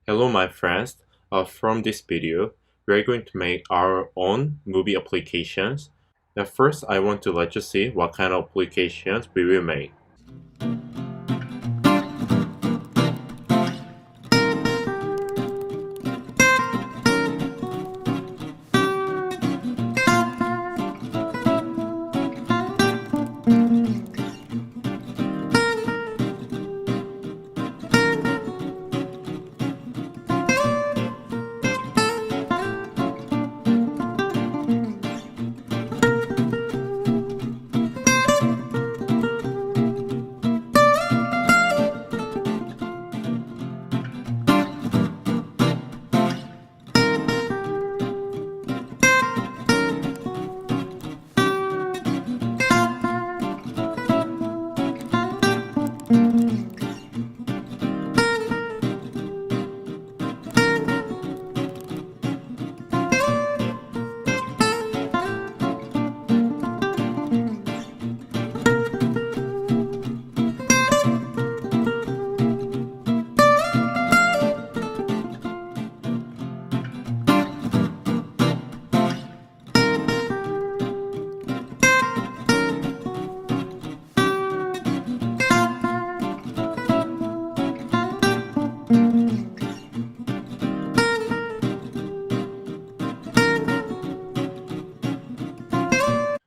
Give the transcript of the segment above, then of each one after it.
Hello my friends, from this video, we are going to make our own movie applications. Now first I want to let you see what kind of applications we will make.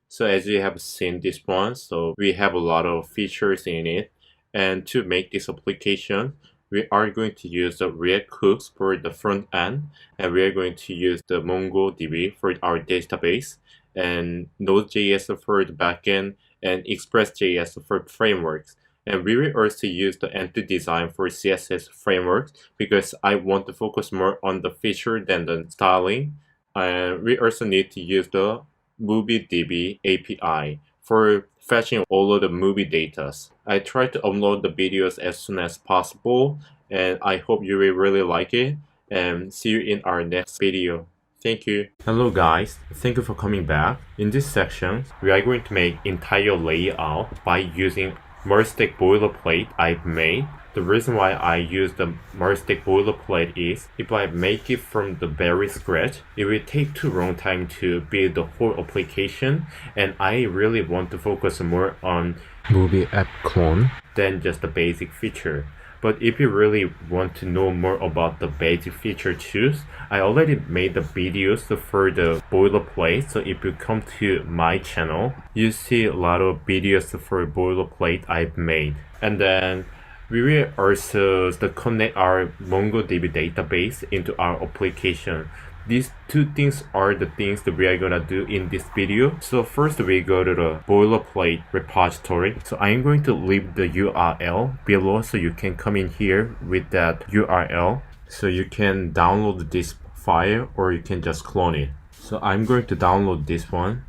So as you have seen this one, so we have a lot of features in it. And to make this application, we are going to use the React hooks for the front end, and we are going to use the MongoDB for our database, and NodeJS for the backend, and ExpressJS for frameworks. And we will also use the entity design for CSS frameworks because I want to focus more on the feature than the styling. And we also need to use the MovieDB API for fetching all of the movie data. I try to upload the videos as soon as possible, and I hope you will really like it, and see you in our next video. Thank you. Hello guys, thank you for coming back. In this section, we are going to make entire layout by using MERN boilerplate I've made. The reason why I use the MERN boilerplate is if I make it from the very scratch, it will take too long time to build the whole application, and I really want to focus more on movie app clone than just the basic feature. But if you really want to know more about the basic feature tools, I already made the videos for the boilerplate. So if you come to my channel, you see a lot of videos for boilerplate I've made. And then we will also connect our MongoDB database into our application. These two things are the things that we are gonna do in this video. So first we go to the boilerplate repository. So I'm going to leave the URL below so you can come in here with that URL. So you can download this file or you can just clone it. So I'm going to download this one,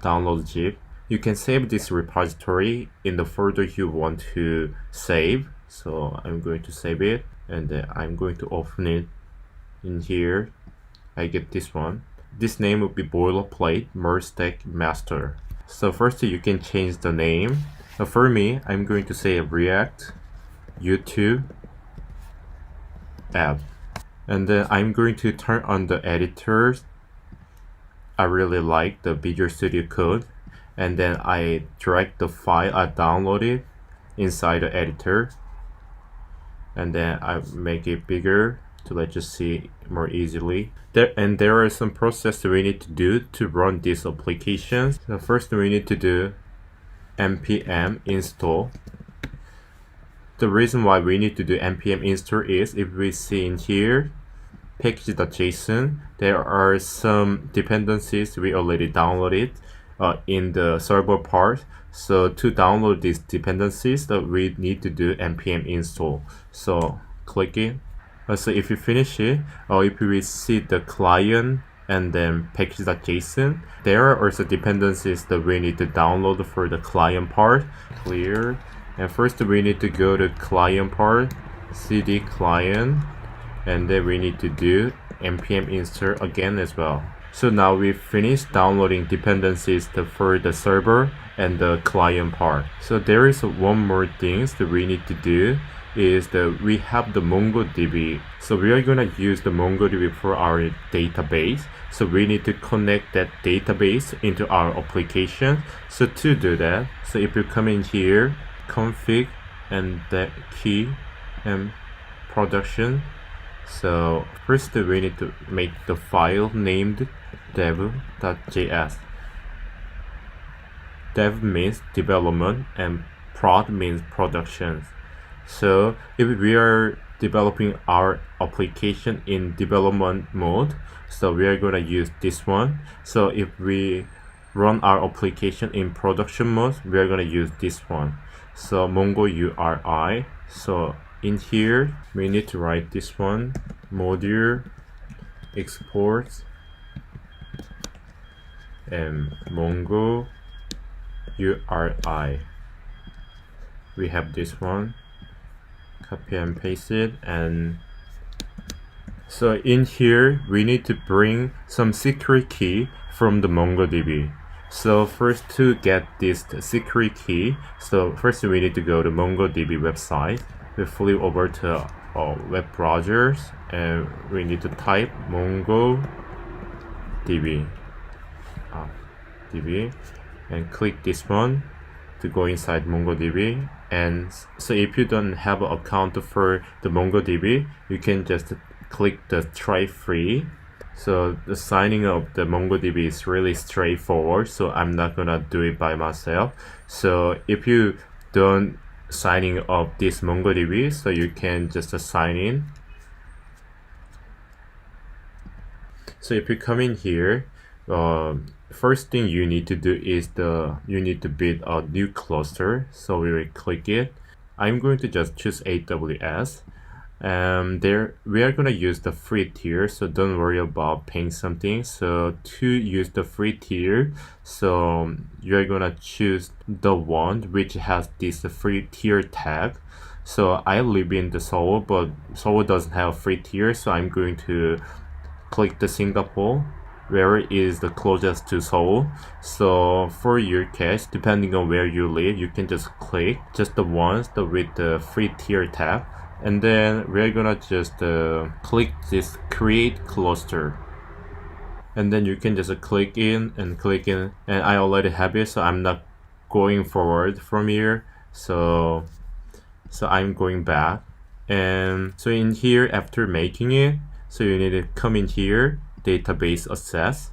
download zip. You can save this repository in the folder you want to save. So I'm going to save it, and then I'm going to open it in here. I get this one. This name will be boilerplate MERN master. So first you can change the name. For me, I'm going to say React YouTube app, and then I'm going to turn on the editors. I really like the Visual Studio Code, and then I drag the file I downloaded inside the editor, and then I make it bigger to let you see more easily. There are some processes we need to do to run these applications. So first we need to do npm install. The reason why we need to do npm install is if we see in here package.json, there are some dependencies we already downloaded in the server part. So to download these dependencies, that we need to do npm install. So click it. So if you finish it, or if you see the client and then package.json, there are also dependencies that we need to download for the client part. Clear. And first we need to go to client part, cd client, and then we need to do npm install again as well. So now we finished downloading dependencies for the server and the client part. So there is one more thing that we need to do. is that we have the MongoDB. So we are gonna use the MongoDB for our database. So we need to connect that database into our application. So to do that, so if you come in here, config and that key and production. So first we need to make the file named dev.js. Dev means development and prod means production. So if we are developing our application in development mode, so we are going to use this one. So if we run our application in production mode, we are going to use this one. So Mongo URI. So in here, we need to write this one, module export and Mongo URI. We have this one, copy and paste it, and so in here we need to bring some secret key from the MongoDB. So first, to get this secret key, so first we need to go to MongoDB website. We flip over to web browsers and we need to type MongoDB and click this one to go inside MongoDB. And so if you don't have an account for the MongoDB, you can just click the try free. So the signing up the MongoDB is really straightforward, so I'm not gonna do it by myself. So if you don't signing up this MongoDB, so you can just sign in. So if you come in here, first thing you need to do is you need to build a new cluster. So we will click it. I'm going to just choose AWS. There we are going to use the free tier, so don't worry about paying something. So to use the free tier, so you're going to choose the one which has this free tier tag. So I live in the Seoul, but Seoul doesn't have a free tier, so I'm going to click the Singapore, where is the closest to Seoul. So for your case, depending on where you live, you can just click just the ones with the free tier tab. And then we're gonna just click this create cluster, and then you can just click in, and I already have it, so I'm not going forward from here. So I'm going back. And so in here, after making it, so you need to come in here, database access.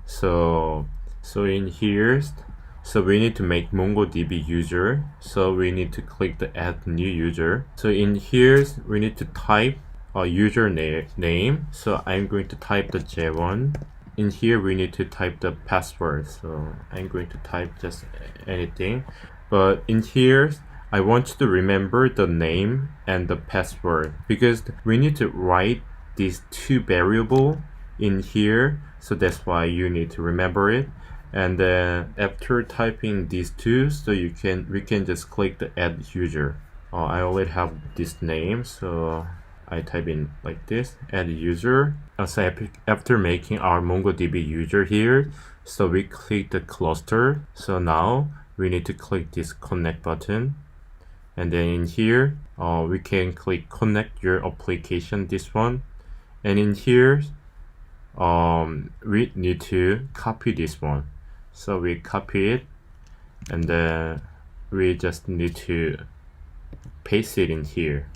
So in here, so we need to make MongoDB user. So we need to click the add new user. So in here, we need to type a user name. So I'm going to type the J1. In here, we need to type the password. So I'm going to type just anything. But in here, I want you to remember the name and the password, because we need to write these two variables in here. So that's why you need to remember it. And then after typing these two, so we can just click the add user. I already have this name, so I type in like this, add user. So after making our MongoDB user here, so we click the cluster. So now we need to click this connect button, and then in here we can click connect your application, this one. And in here we need to copy this one. So we copy it, and then we just need to paste it in here.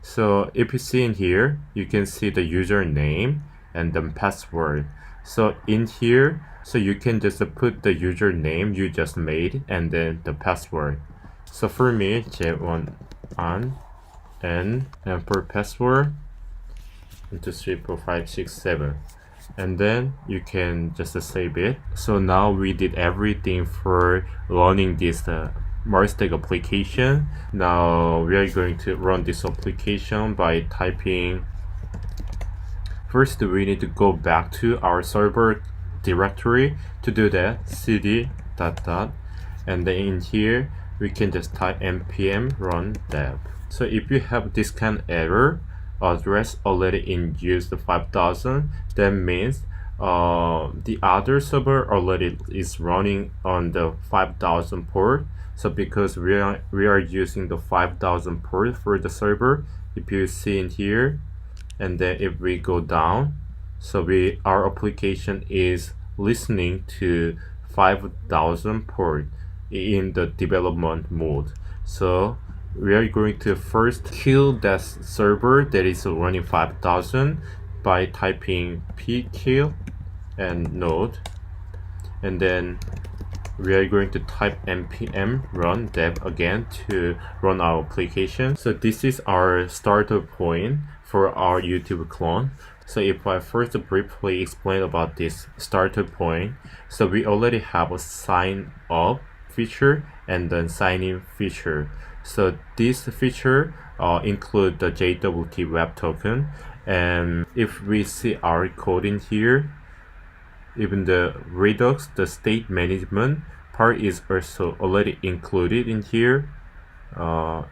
So if you see in here, you can see the username and the password. So in here, so you can just put the username you just made and then the password. So for me, J1 on and for password 1, 2, 3, 4, 5, 6, 7. And then you can just save it. So now we did everything for running this MERN application. Now we are going to run this application by typing. First, we need to go back to our server directory. To do that, cd ... and then in here we can just type npm run dev. So if you have this kind of error, address already in use the 5000, that means the other server already is running on the 5000 port. So because we are using the 5000 port for the server, if you see in here, and then if we go down, so our application is listening to 5000 port in the development mode. So we are going to first kill that server that is running 5000 by typing pkill and node, and then we are going to type npm run dev again to run our application. So this is our starter point for our YouTube clone. So if I first briefly explain about this starter point, so we already have a sign up feature and then sign in feature. So this feature include the JWT web token, and if we see our code in here, even the Redux, the state management part is also already included in here,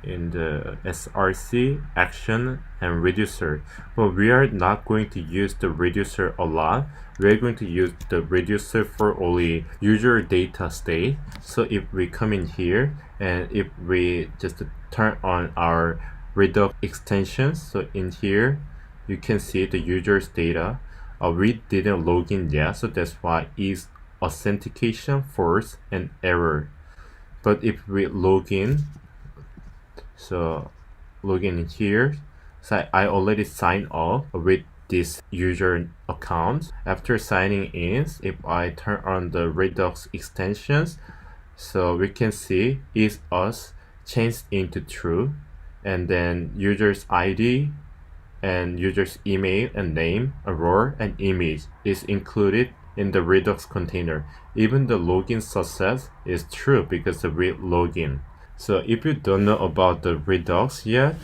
in the src, action, and reducer. But we are not going to use the reducer a lot. We are going to use the reducer for only user data state. So if we come in here and if we just turn on our Redux extensions, so in here you can see the user's data. We didn't log in yet, so that's why is authentication false and error. But if we log in, so log in here, so I already signed up with this user account. After signing in, if I turn on the Redux extensions, so we can see is us changed into true, and then user's ID and user's email and name, a role, and image is included in the Redux container. Even the login success is true because of login. So if you don't know about the Redux yet,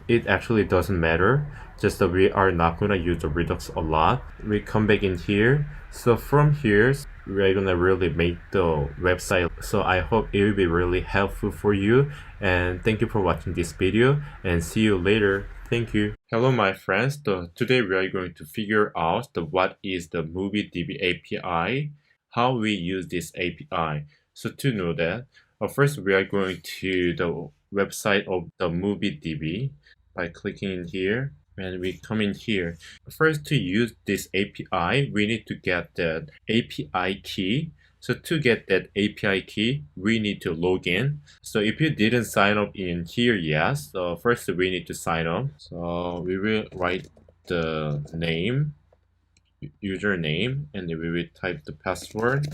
it actually doesn't matter. Just that we are not gonna use the Redux a lot. We come back in here. So from here, we're gonna really make the website. So I hope it will be really helpful for you. And thank you for watching this video, and see you later. Thank you. Hello my friends. Today we are going to figure out what is the MovieDB API, how we use this API. So to know that, first we are going to the website of the MovieDB by clicking in here, and we come in here. First, to use this API, we need to get the API key. So to get that API key, we need to log in. So if you didn't sign up in here yet, so first we need to sign up. So we will write the name, username, and then we will type the password,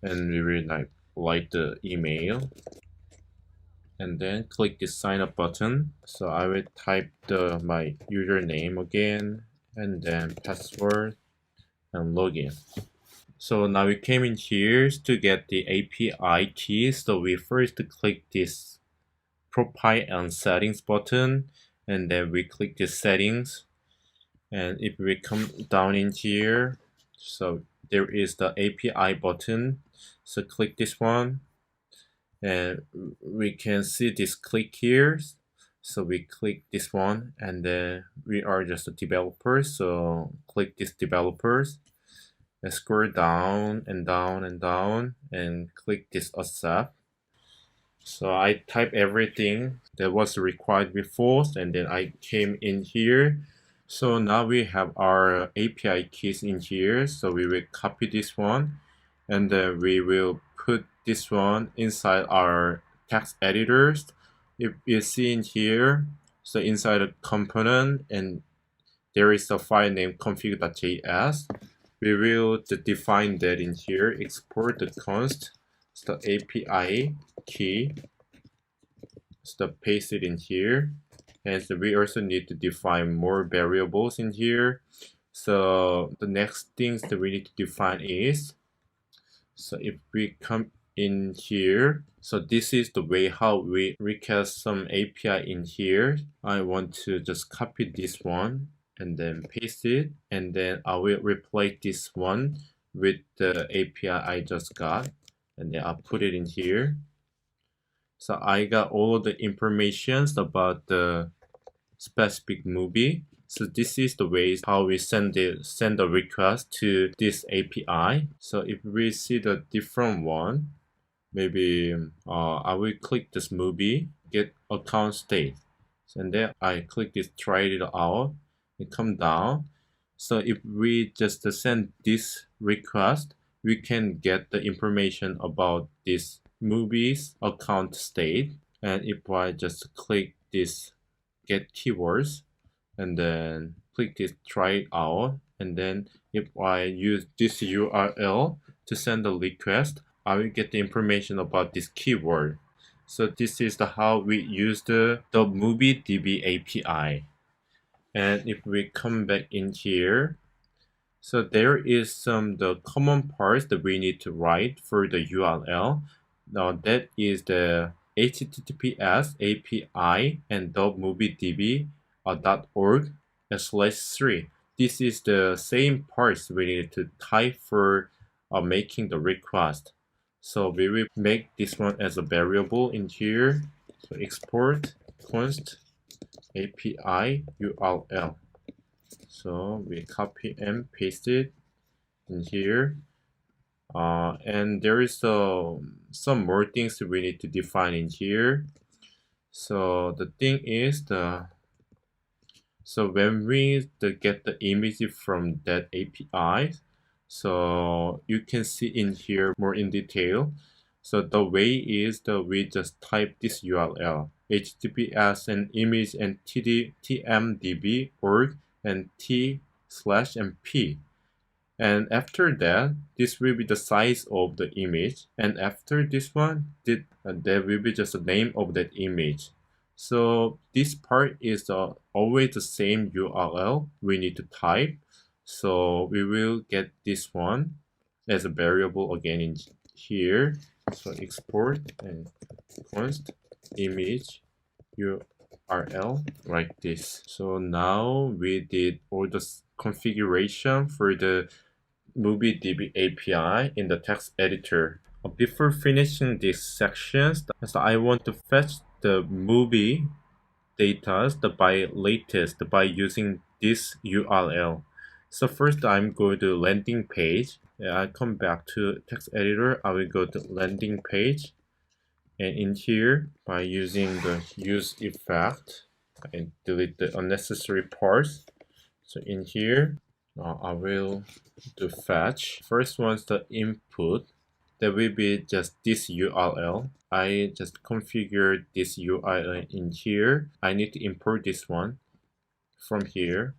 and we will write the email, and then click the sign up button. So I will type my username again, and then password, and login. So now we came in here to get the API key. So we first click this profile and settings button, and then we click the settings. And if we come down in here, so there is the API button. So click this one, and we can see this click here. So we click this one, and then we are just a developer. So click this developers. And scroll down and down and down and click this accept. So I type everything that was required before, and then I came in here. So now we have our API keys in here. So we will copy this one, and then we will put this one inside our text editors. If you see in here, so inside a component, and there is a file named config.js. We will define that in here, export the const, the API key, so paste it in here. And so we also need to define more variables in here. So the next things that we need to define is, so if we come in here, so this is the way how we request some API in here. I want to just copy this one and then paste it, and then I will replace this one with the API I just got, and then I'll put it in here. So I got all of the informations about the specific movie. So this is the way how we send the request to this API. So if we see the different one, maybe I will click this movie, get account state. And then I click this, try it out, and come down. So if we just send this request, we can get the information about this movie's account state. And if I just click this get keywords, and then click this try it out, and then if I use this URL to send a request, I will get the information about this keyword. So this is how we use the MovieDB API. And if we come back in here, so there is the common parts that we need to write for the URL. Now that is the https API and .moviedb.org/3. This is the same parts we need to type for making the request. So we will make this one as a variable in here. So export const API URL. So we copy and paste it in here. And there is some more things that we need to define in here. So the thing is so when we get the image from that API, so you can see in here more in detail. So the way is that we just type this URL, https and image and tmdb org and t/mp. And after that, this will be the size of the image. And after this one, there will be just the name of that image. So this part is always the same URL we need to type. So we will get this one as a variable again in here. So export and const image URL like this. So now we did all the configuration for the MovieDB API in the text editor. Before finishing these sections, so I want to fetch the movie data by latest by using this URL. So first I'm going to landing page. I come back to text editor. I will go to landing page, and in here by using the use effect and delete the unnecessary parts. So in here I will do fetch. First one's the input. That will be just this URL. I just configured this URL in here. I need to import this one from here.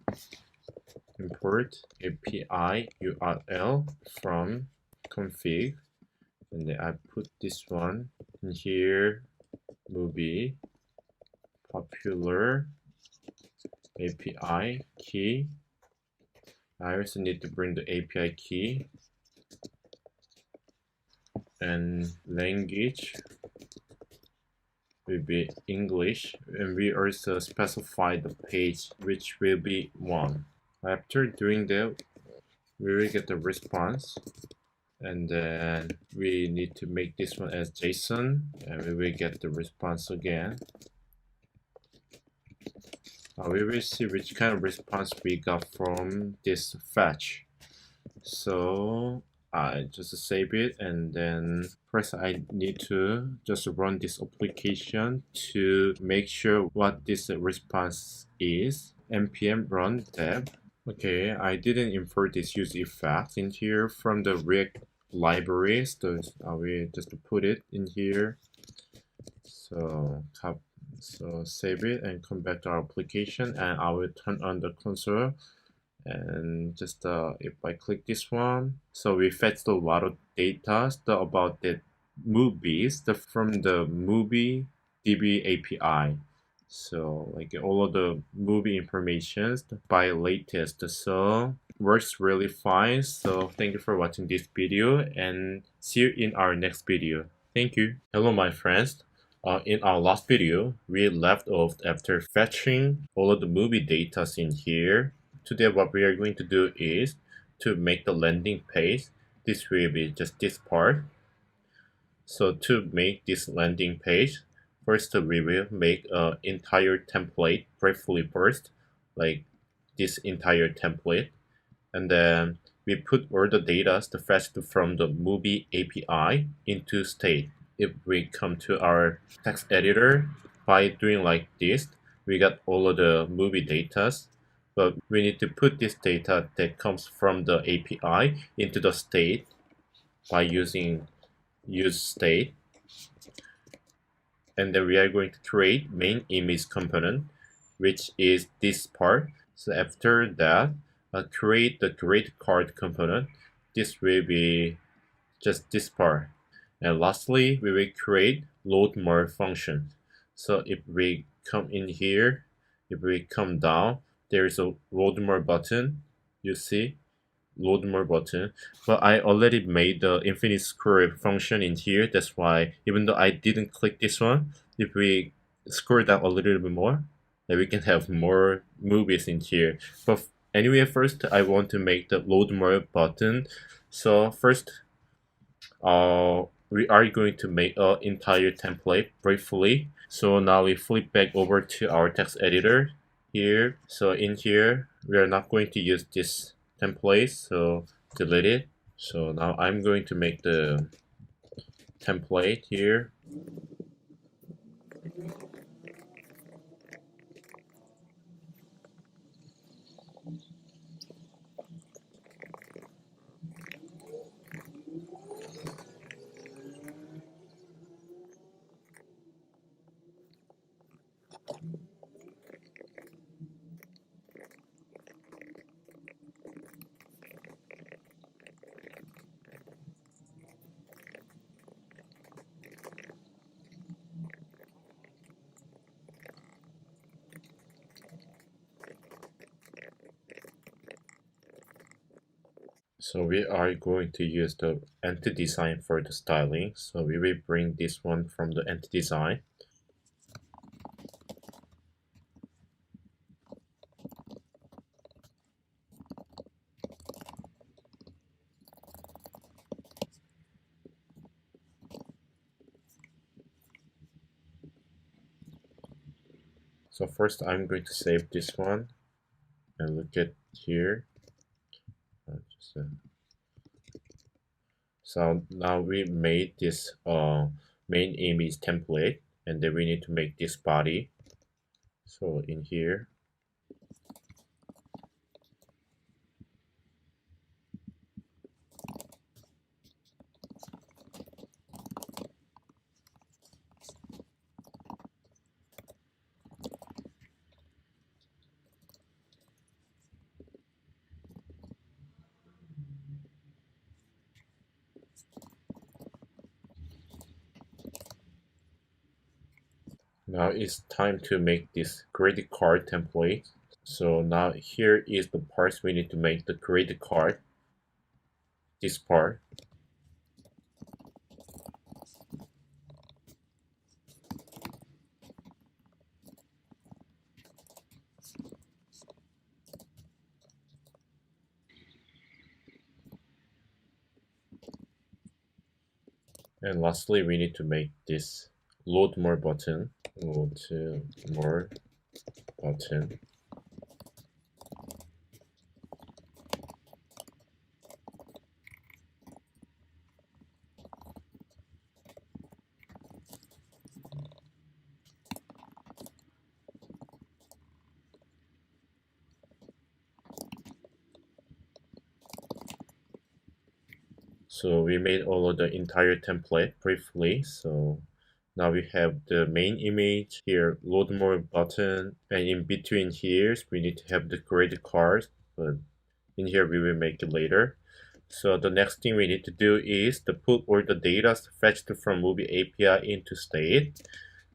Import API URL from config. And then I put this one in here. Movie popular API key. I also need to bring the API key and language will be English, and we also specify the page which will be 1. After doing that, we will get the response, and then we need to make this one as JSON, and we will get the response again. We will see which kind of response we got from this fetch. So I just save it, and then first I need to just run this application to make sure what this response is. npm run dev. Okay, I didn't import this use effect in here from the React libraries, so I will just put it in here. So save it and come back to our application, and I will turn on the console. And just if I click this one, so we fetched a lot of data about the movies from the MovieDB API. So like all of the movie informations by latest. So works really fine. So thank you for watching this video, and see you in our next video. Thank you. Hello my friends. In our last video, we left off after fetching all of the movie data in here. Today what we are going to do is to make the landing page. This will be just this part. So to make this landing page, first we will make an entire template briefly first, like this entire template, and then we put all the data fetched from the movie API into state. If we come to our text editor, by doing like this, we got all of the movie data, but we need to put this data that comes from the API into the state by using use state. And then we are going to create main image component, which is this part. So after that, create the create card component. This will be just this part. And lastly, we will create load more function. So if we come in here, if we come down, there is a load more button. You see, load more button. But I already made the infinite scroll function in here. That's why even though I didn't click this one, if we scroll down a little bit more, then we can have more movies in here. But anyway, first I want to make the load more button. So first, we are going to make an entire template briefly. So now we flip back over to our text editor here. So in here, we are not going to use this template, so delete it. So now I'm going to make the template here. So we are going to use the entity design for the styling. So we will bring this one from the entity design. So first I'm going to save this one and look at here. So now we made this main image template, and then we need to make this body. So in here, now it's time to make this credit card template. So now here is the parts we need to make the credit card. This part. And lastly, we need to make this load more button. Load more button. So we made all of the entire template briefly. So now we have the main image here, load more button, and in between here we need to have the credit card, but in here we will make it later. So the next thing we need to do is to put all the data fetched from movie API into state.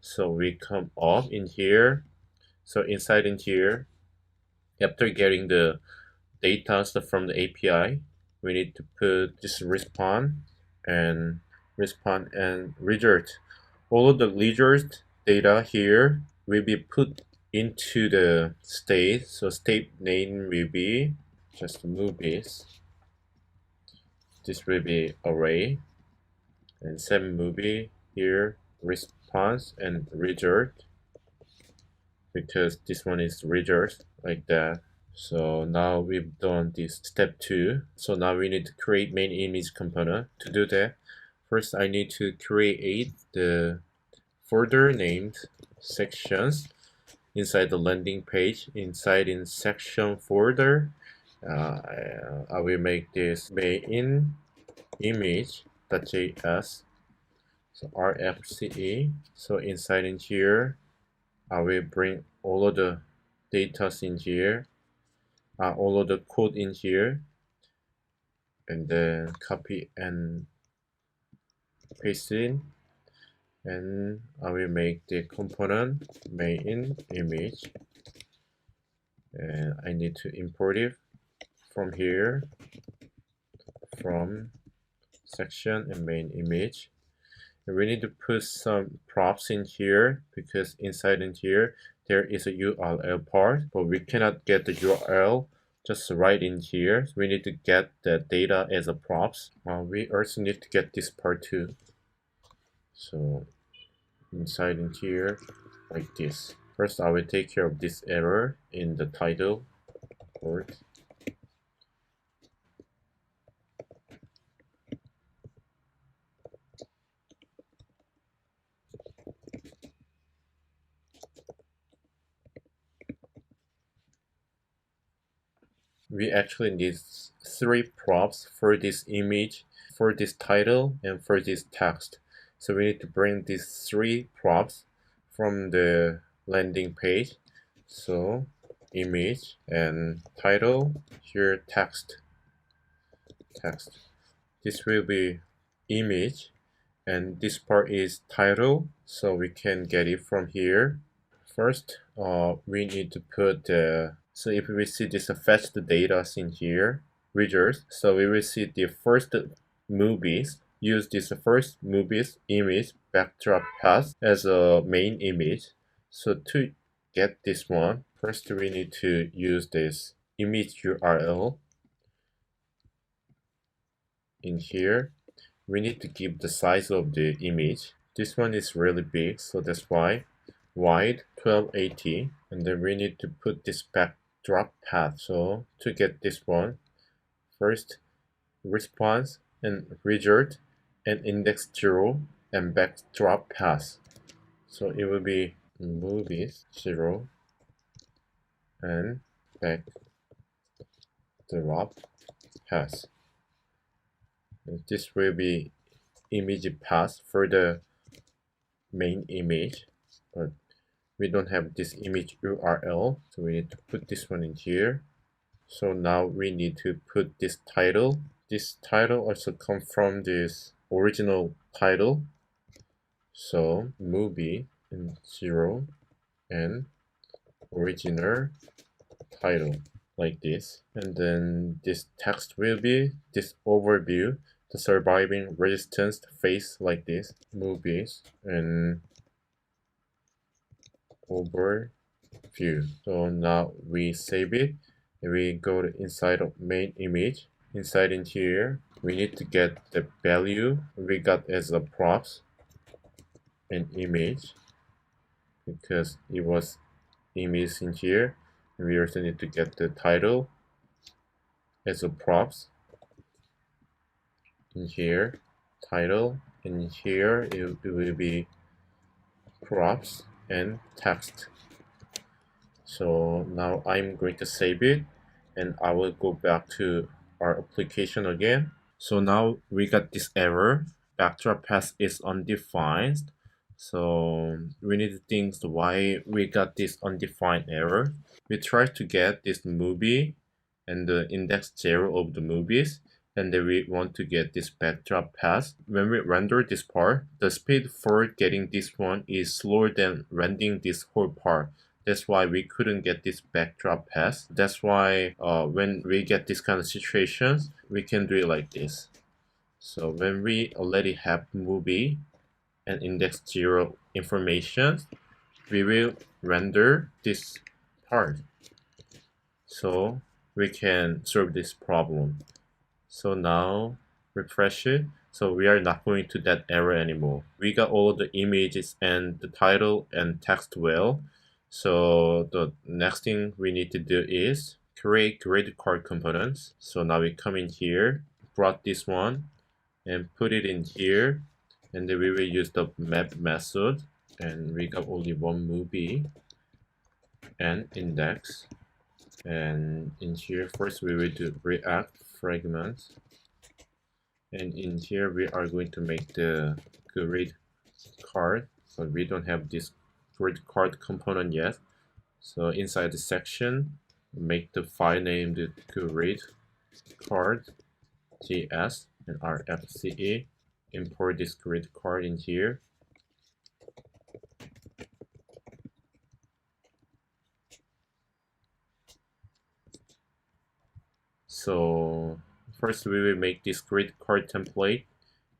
So we come up in here. So inside in here, after getting the data from the API, we need to put this response and result. All of the result data here will be put into the state. So state name will be just movies. This will be array, and same movie here, response and result, because this one is result like that. So now we've done this step 2. So now we need to create main image component. To do that, first I need to create the folder named sections inside the landing page. Inside in section folder, I will make this main image.js. So rfce. So inside in here, I will bring all of the data in here, all of the code in here, and then copy and paste in. And I will make the component main image, and I need to import it from here, from section and main image. And we need to put some props in here because inside in here there is a URL part, but we cannot get the URL just right in here. So we need to get the data as a props. We also need to get this part too. So inside in here like this. First I will take care of this error in the title port. We actually need 3 props for this image, for this title, and for this text. So we need to bring these 3 props from the landing page. So image and title, here text. This will be image, and this part is title, so we can get it from here. First, we need to put the, so if we see this fetch the data in here, widgets, so we will see the first movies, use this first movies image backdrop path as a main image. So to get this one, first we need to use this image URL in here. We need to give the size of the image. This one is really big, so that's why wide 1280, and then we need to put this backdrop path. So to get this one, first response and result and index 0 and backdrop path. So it will be movies 0 and backdrop path. And this will be image path for the main image, but we don't have this image URL, so we need to put this one in here. So now we need to put this title. This title also comes from this original title. So movie and 0 and original title like this. And then this text will be this overview, the surviving resistance phase like this, movies and overview. So now we save it and we go to inside of main image. Inside in here, we need to get the value we got as a props and image because it was image in here. And we also need to get the title as a props in here, title, and here it will be props and text. So now I'm going to save it and I will go back to our application again. So now we got this error, backdrop path is undefined. So we need to think why we got this undefined error. We try to get this movie and the index 0 of the movies, and then we want to get this backdrop path. When we render this part, the speed for getting this one is slower than rendering this whole part. That's why we couldn't get this backdrop path. That's why when we get this kind of situations, we can do it like this. So when we already have movie and index 0 information, we will render this part. So we can solve this problem. So now refresh it. So we are not going to that error anymore. We got all the images and the title and text well. So the next thing we need to do is create grid card components. So now we come in here, brought this one, and put it in here, and then we will use the map method, and we got only one movie and index. And in here, first we will do react fragment, and in here we are going to make the grid card. So we don't have this grid card component yet. So inside the section, make the file name the grid card JS and rfce. Import this grid card in here. So first we will make this grid card template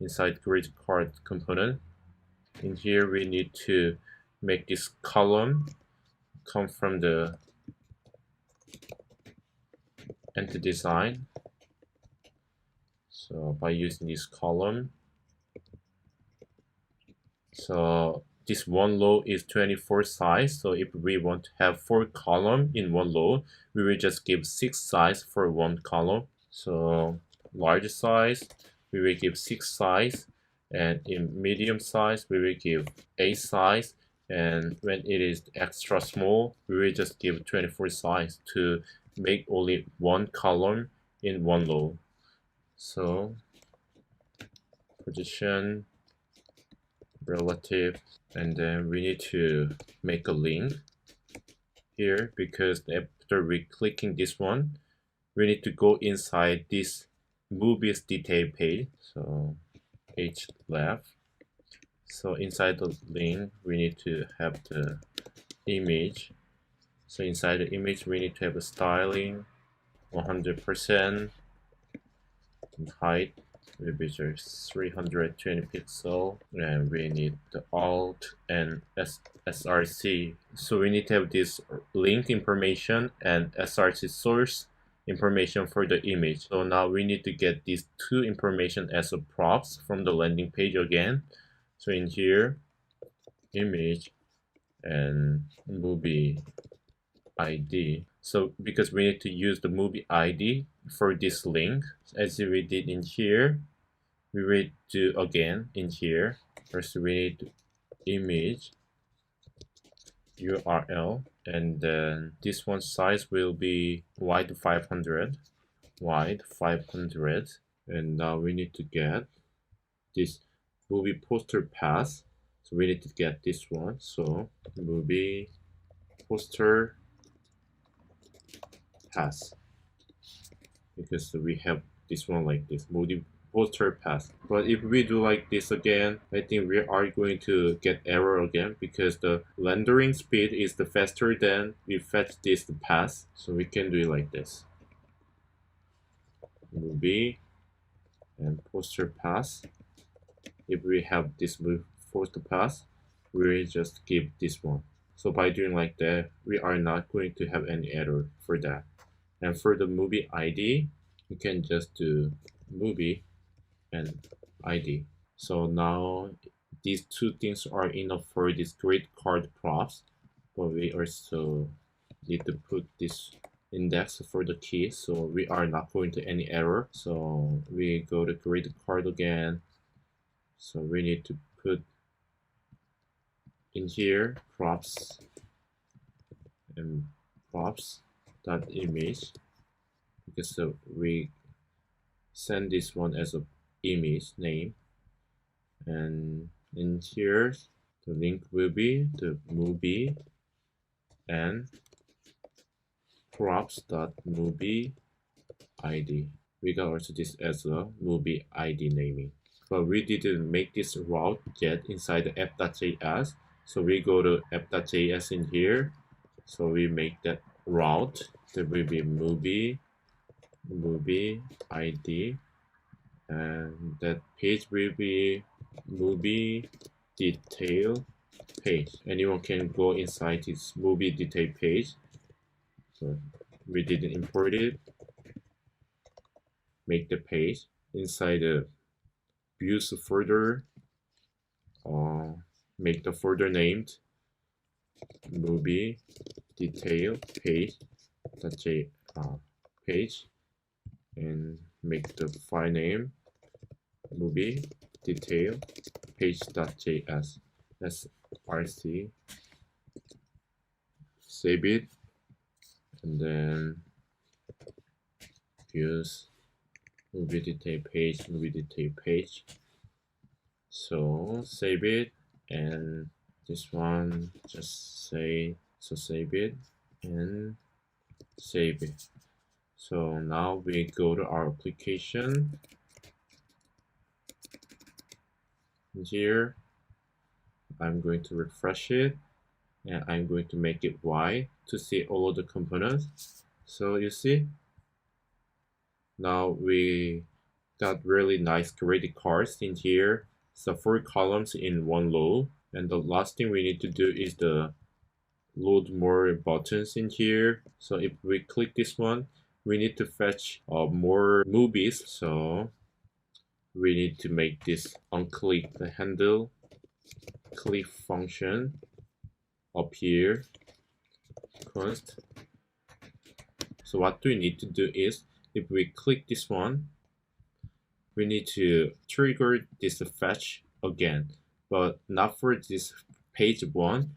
inside grid card component. In here we need to make this column come from the entity design. So by using this column, so this one row is 24 size. So if we want to have 4 columns in one row, we will just give 6 size for one column. So large size, we will give 6 size, and in medium size, we will give 8 size. And when it is extra small, we will just give 24 size to make only one column in one row. So position, relative, and then we need to make a link here, because after we clicking this one, we need to go inside this movies detail page. So h left. So inside the link, we need to have the image. So inside the image, we need to have a styling 100%, and height will be just 320 pixel, and we need the alt and src. So we need to have this link information and src source information for the image. So now we need to get these two information as a props from the landing page again. So in here, image and movie ID. So because we need to use the movie ID for this link, as we did in here, we will do again in here. First we need image URL, and then this one size will be wide 500, and now we need to get this movie poster path. So we need to get this one. So movie poster path, because we have this one like this, movie poster path. But if we do like this again, I think we are going to get error again, because the rendering speed is the faster than we fetch this path. So we can do it like this, movie and poster path. If we have this poster path, we will just give this one. So by doing like that, we are not going to have any error for that. And for the movie ID, you can just do movie and ID. So now these two things are enough for this grid card props, but we also need to put this index for the key, so we are not going to any error. So we go to grid card again. So we need to put in here props and props dot image, because we send this one as a image name, and in here the link will be the movie and props dot movie ID. We got also this as a movie ID naming, but we didn't make this route yet inside the app.js. So we go to app.js in here. So we make that route. There will be movie ID, and that page will be movie detail page. Anyone can go inside this movie detail page. So we didn't import it. Make the page inside the views folder. Make the folder named movie detail page page and make the file name movie detail page.js. That's rc. Save it and then use movie detail page. So save it, and this one just say so save it and save it. So now we go to our application. Here I'm going to refresh it and I'm going to make it Y to see all of the components. So you see, now we got really nice graded cards in here. So 4 columns in one row, and the last thing we need to do is the load more buttons in here. So if we click this one, we need to fetch more movies. So we need to make this unclick the handle click function up here const. So what we need to do is, if we click this one, we need to trigger this fetch again, but not for this page 1.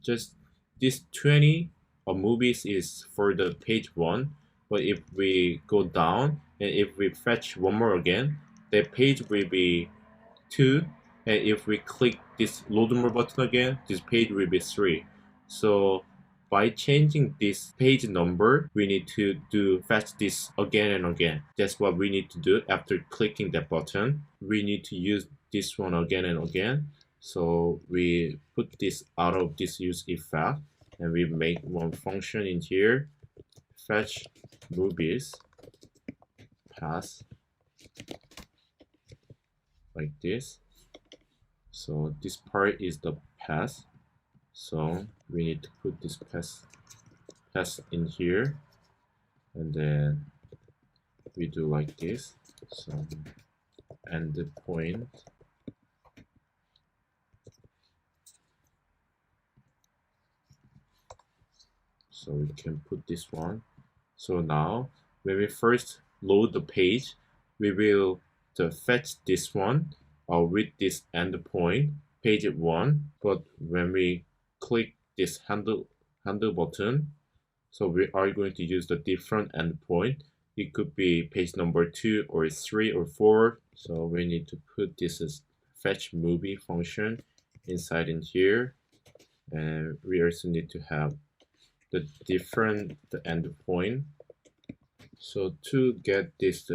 Just this 20 of movies is for the page 1, but if we go down and if we fetch one more again, the page will be 2, and if we click this load more button again, this page will be 3. So by changing this page number, we need to do fetch this again and again. That's what we need to do after clicking that button. We need to use this one again and again. So we put this out of this use effect and we make one function in here, fetch movies pass like this. So this part is the pass. So we need to put this pass in here, and then we do like this. So end the point. So we can put this one. So now when we first load the page, we will fetch this one with this endpoint page 1. But when we click this handle button, so we are going to use the different endpoint. It could be page number 2 or 3 or 4. So we need to put this as fetch movie function inside in here, and we also need to have the different endpoint. So to get this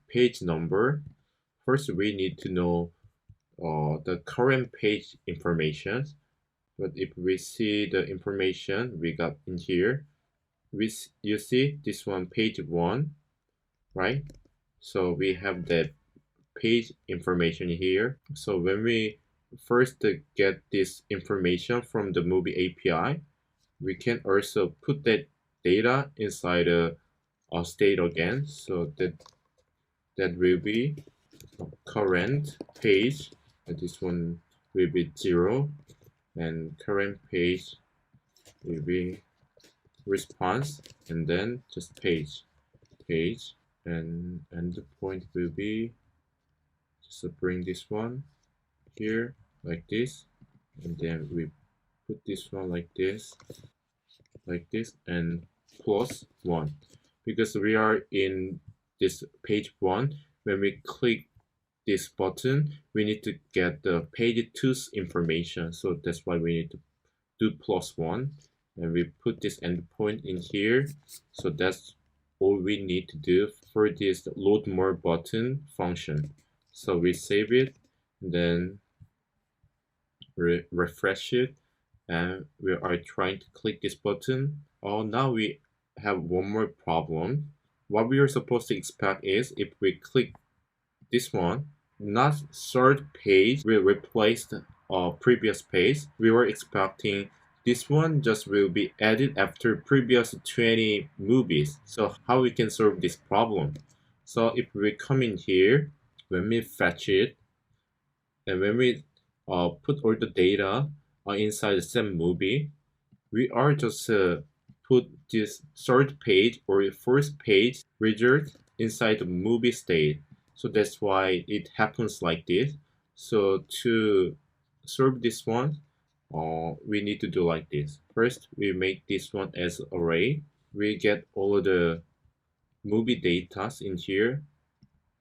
page number, first we need to know the current page information. But if we see the information we got in here, you see this one page 1, right? So we have the page information here. So when we first get this information from the movie API, we can also put that data inside a state again. So that will be current page, and this one will be 0, and current page will be response, and then just page, and the point will be just bring this one here like this, and then we put this one like this, and plus 1, because we are in this page 1. When we click this button, we need to get the page 2's information, so that's why we need to do plus 1, and we put this endpoint in here. So that's all we need to do for this load more button function. So we save it, then refresh it, and we are trying to click this button. Now we have one more problem. What we are supposed to expect is, if we click this one, not third page will replace the previous page. We were expecting this one just will be added after previous 20 movies. So how we can solve this problem? So if we come in here, when we fetch it, and when we put all the data inside the same movie, we are just put this third page or first page result inside the movie state. So that's why it happens like this. So to solve this one, we need to do like this. First, we make this one as array. We get all of the movie data in here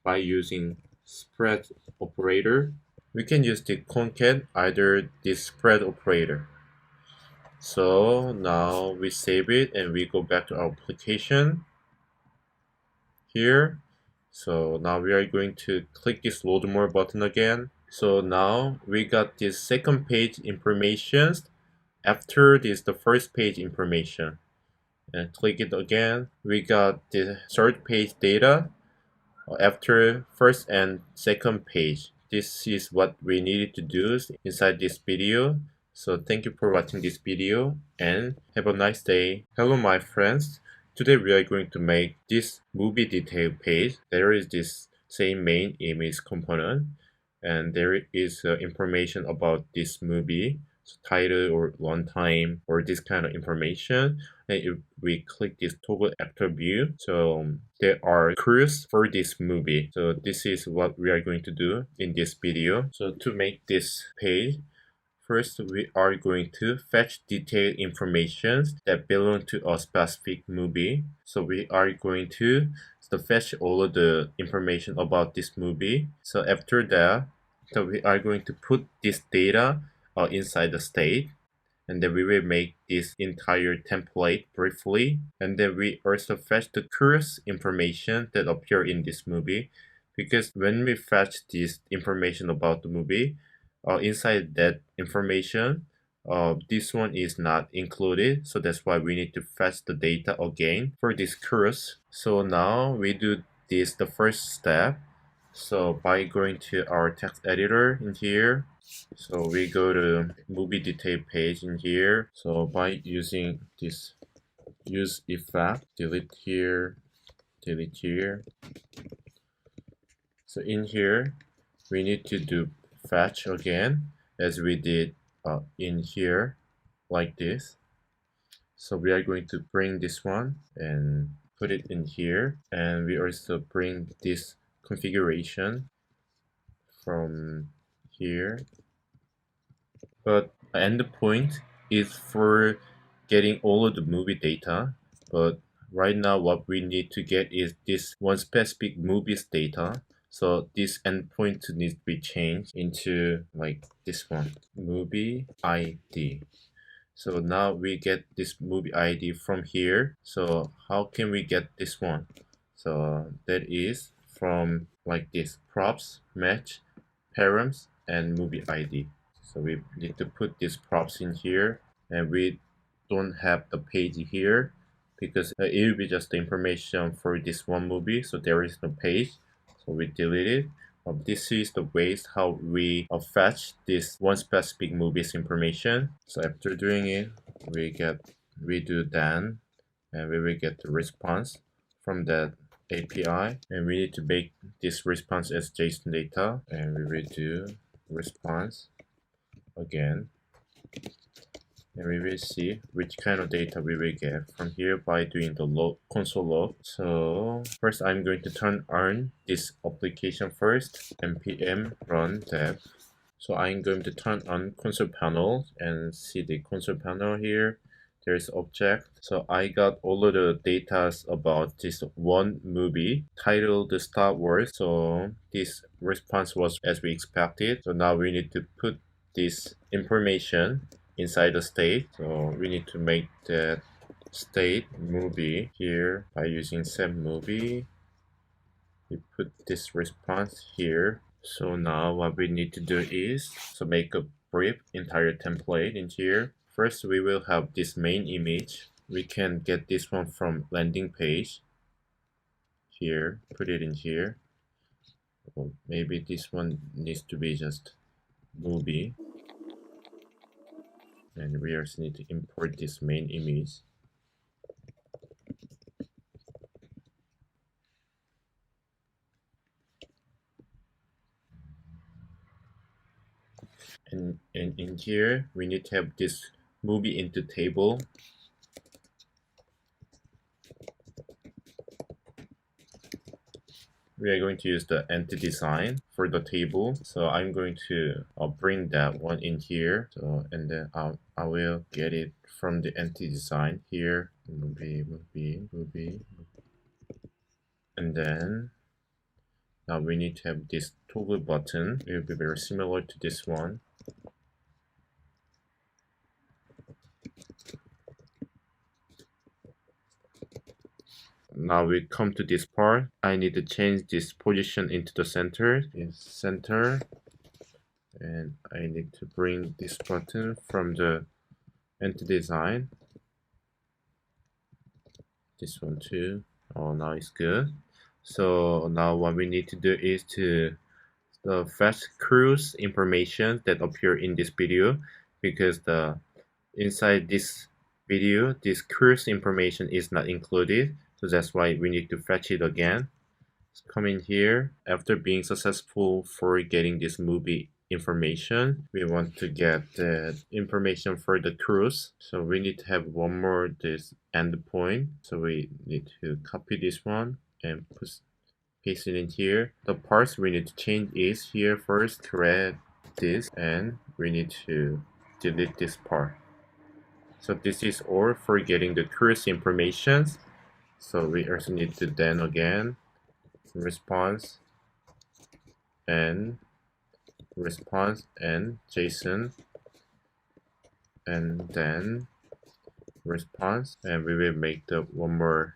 by using spread operator. We can use the concat either this spread operator. So now we save it and we go back to our application here. So now we are going to click this load more button again. So now we got this second page information after this the first page information, and click it again. We got the third page data after first and second page. This is what we needed to do inside this video. So thank you for watching this video and have a nice day. Hello my friends. Today we are going to make this movie detail page. There is this same main image component and there is information about this movie, so title or runtime or this kind of information. And if we click this toggle actor view, so there are clues for this movie. So this is what we are going to do in this video. So to make this page, first we are going to fetch detailed information that belong to a specific movie. So we are going to fetch all of the information about this movie. So after that, so we are going to put this data inside the state, and then we will make this entire template briefly, and then we also fetch the curious information that appear in this movie, because when we fetch this information about the movie, inside that information, this one is not included, so that's why we need to fetch the data again for this curious. So now we do this the first step. So by going to our text editor in here, so we go to movie detail page in here. So by using this use effect, delete here, delete here. So in here, we need to do fetch again as we did in here, like this. So we are going to bring this one and put it in here, and we also bring this configuration from here. But endpoint is for getting all of the movie data, but right now what we need to get is this one specific movie's data. So this endpoint needs to be changed into like this one, movie ID. So now we get this movie ID from here. So how can we get this one? So that is from like this, props, match, params, and movie ID. So we need to put these props in here, and we don't have the page here because it will be just the information for this one movie, so there is no page, so we delete it. This is the ways how we fetch this one specific movie's information. So after doing it, we do then, and we will get the response from that API, and we need to make this response as JSON data, and we will do response again, and we will see which kind of data we will get from here by doing the console log. So first I'm going to turn on this application first, npm run dev. So I'm going to turn on console panel and see the console panel here. There's object. So I got all of the data about this one movie titled the Star Wars. So this response was as we expected. So now we need to put this information inside the state. So we need to make that state movie here by using set movie. We put this response here. So now what we need to do is make a brief entire template in here. First we will have this main image. We can get this one from landing page here, put it in here. Well, maybe this one needs to be just movie, and we also need to import this main image. And in here we need to have this movie into table. we are going to use the entity design for the table. So I'm going to bring that one in here. So and then I will get it from the entity design here. Movie. And then now we need to have this toggle button. It will be very similar to this one. Now we come to this part. I need to change this position into the center. In center. And I need to bring this button from the entity design. This one too. Oh, now it's good. So now what we need to do is to fetch cruise information that appear in this video, because the inside this video this cruise information is not included, so that's why we need to fetch it again. Let's come in here. After being successful for getting this movie information, we want to get the information for the cruise, so we need to have one more this endpoint. So we need to copy this one and paste it in here. The parts we need to change is here first, create this, and we need to delete this part. So this is all for getting the cruise information. So we also need to then again response and JSON, and then response, and we will make the one more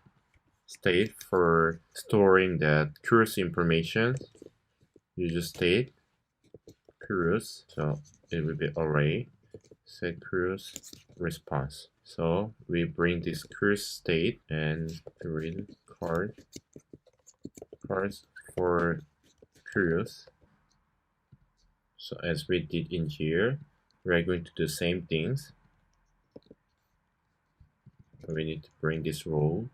state for storing that cruise information. User state cruise, so it will be array set cruise response. So we bring this cruise state and read cards for cruise. So as we did in here, we're going to do the same things. We need to bring this row.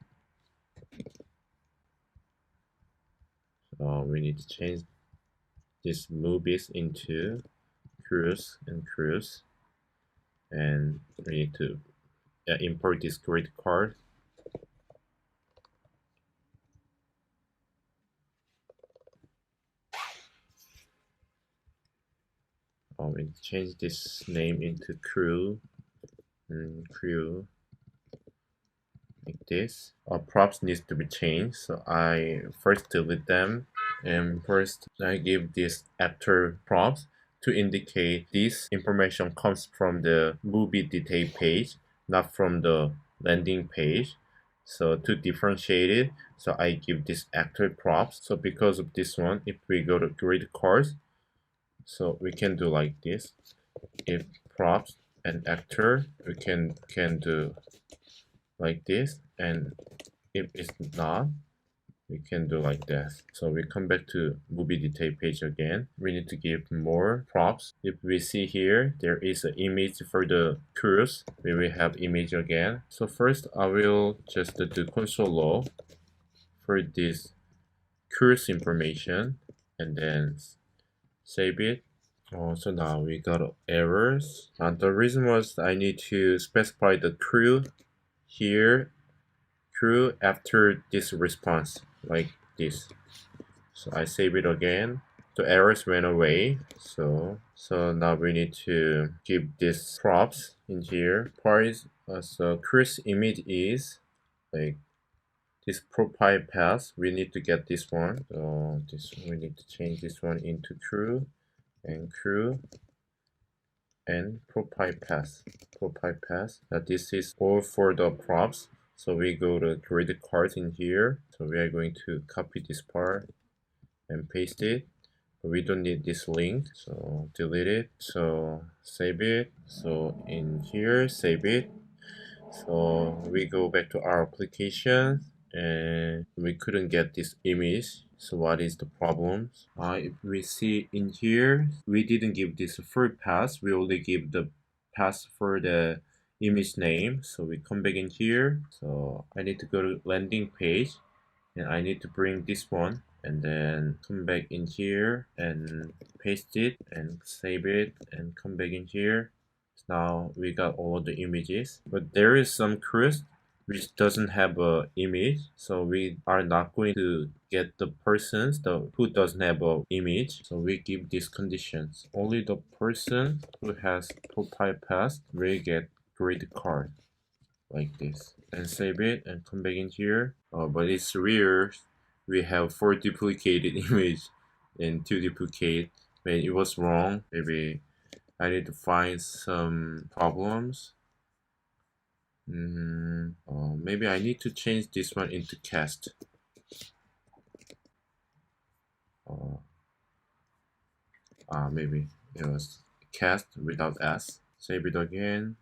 So we need to change this movies into cruise and cruise, and we need to import this grid card. We change this name into crew and crew like this. Our props needs to be changed, so I first delete them, and first I give this actor props to indicate this information comes from the movie detail page, not from the landing page. So to differentiate it, so I give this actor props. So because of this one, if we go to grid cards, so we can do like this. If props and actor, we can do like this, and if it's not, we can do like this. So we come back to movie detail page again. We need to give more props. If we see here, there is an image for the cruise. We will have image again. So first I will just do console log for this cruise information, and then save it. So now we got errors, and the reason was I need to specify the crew here, crew after this response like this. So I save it again. The errors went away. So now we need to give this props in here. So cruise image is like this profile path. We need to get this one. So we need to change this one into crew and profile path. This is all for the props. So we go to grid cards in here. So we are going to copy this part and paste it. But we don't need this link, so delete it. So save it. So in here, save it. So we go back to our application, and we couldn't get this image. So what is the problem? If we see in here, we didn't give this full path. We only give the path for the image name. So we come back in here. So I need to go to landing page, and I need to bring this one, and then come back in here and paste it and save it and come back in here. Now we got all the images, but there is some cruise which doesn't have a image, so we are not going to get the persons who doesn't have a image. So we give these conditions. Only the person who has profile pass will get grid card, like this, and save it and come back in here. But it's weird, we have 4 duplicated image and 2 duplicate. When it was wrong, maybe I need to find some problems. Maybe I need to change this one into cast. Maybe it was cast without s. Save it again.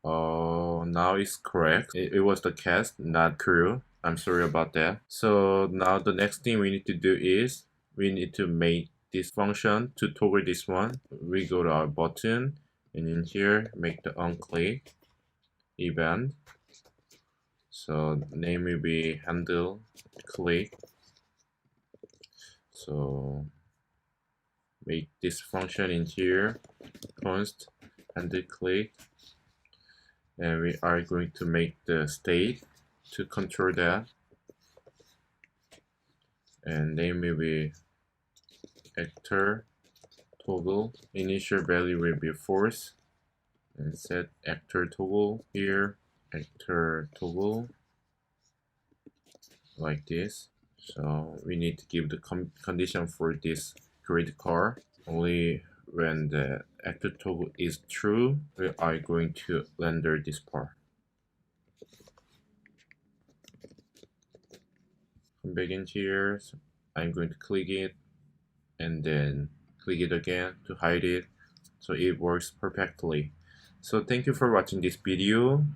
Oh, now it's correct. It was the cast, not crew. I'm sorry about that. So now the next thing we need to do is we need to make this function to toggle this one. We go to our button and in here make the onClick event. So name will be handle click. So make this function in here const handle click, and we are going to make the state to control that, and name will be actor toggle. Initial value will be false, and set actor toggle here, actor toggle, like this. So we need to give the condition for this grid car. Only when the actor toggle is true, we are going to render this part. Come back in here, so I'm going to click it and then click it again to hide it, so it works perfectly. So thank you for watching this video,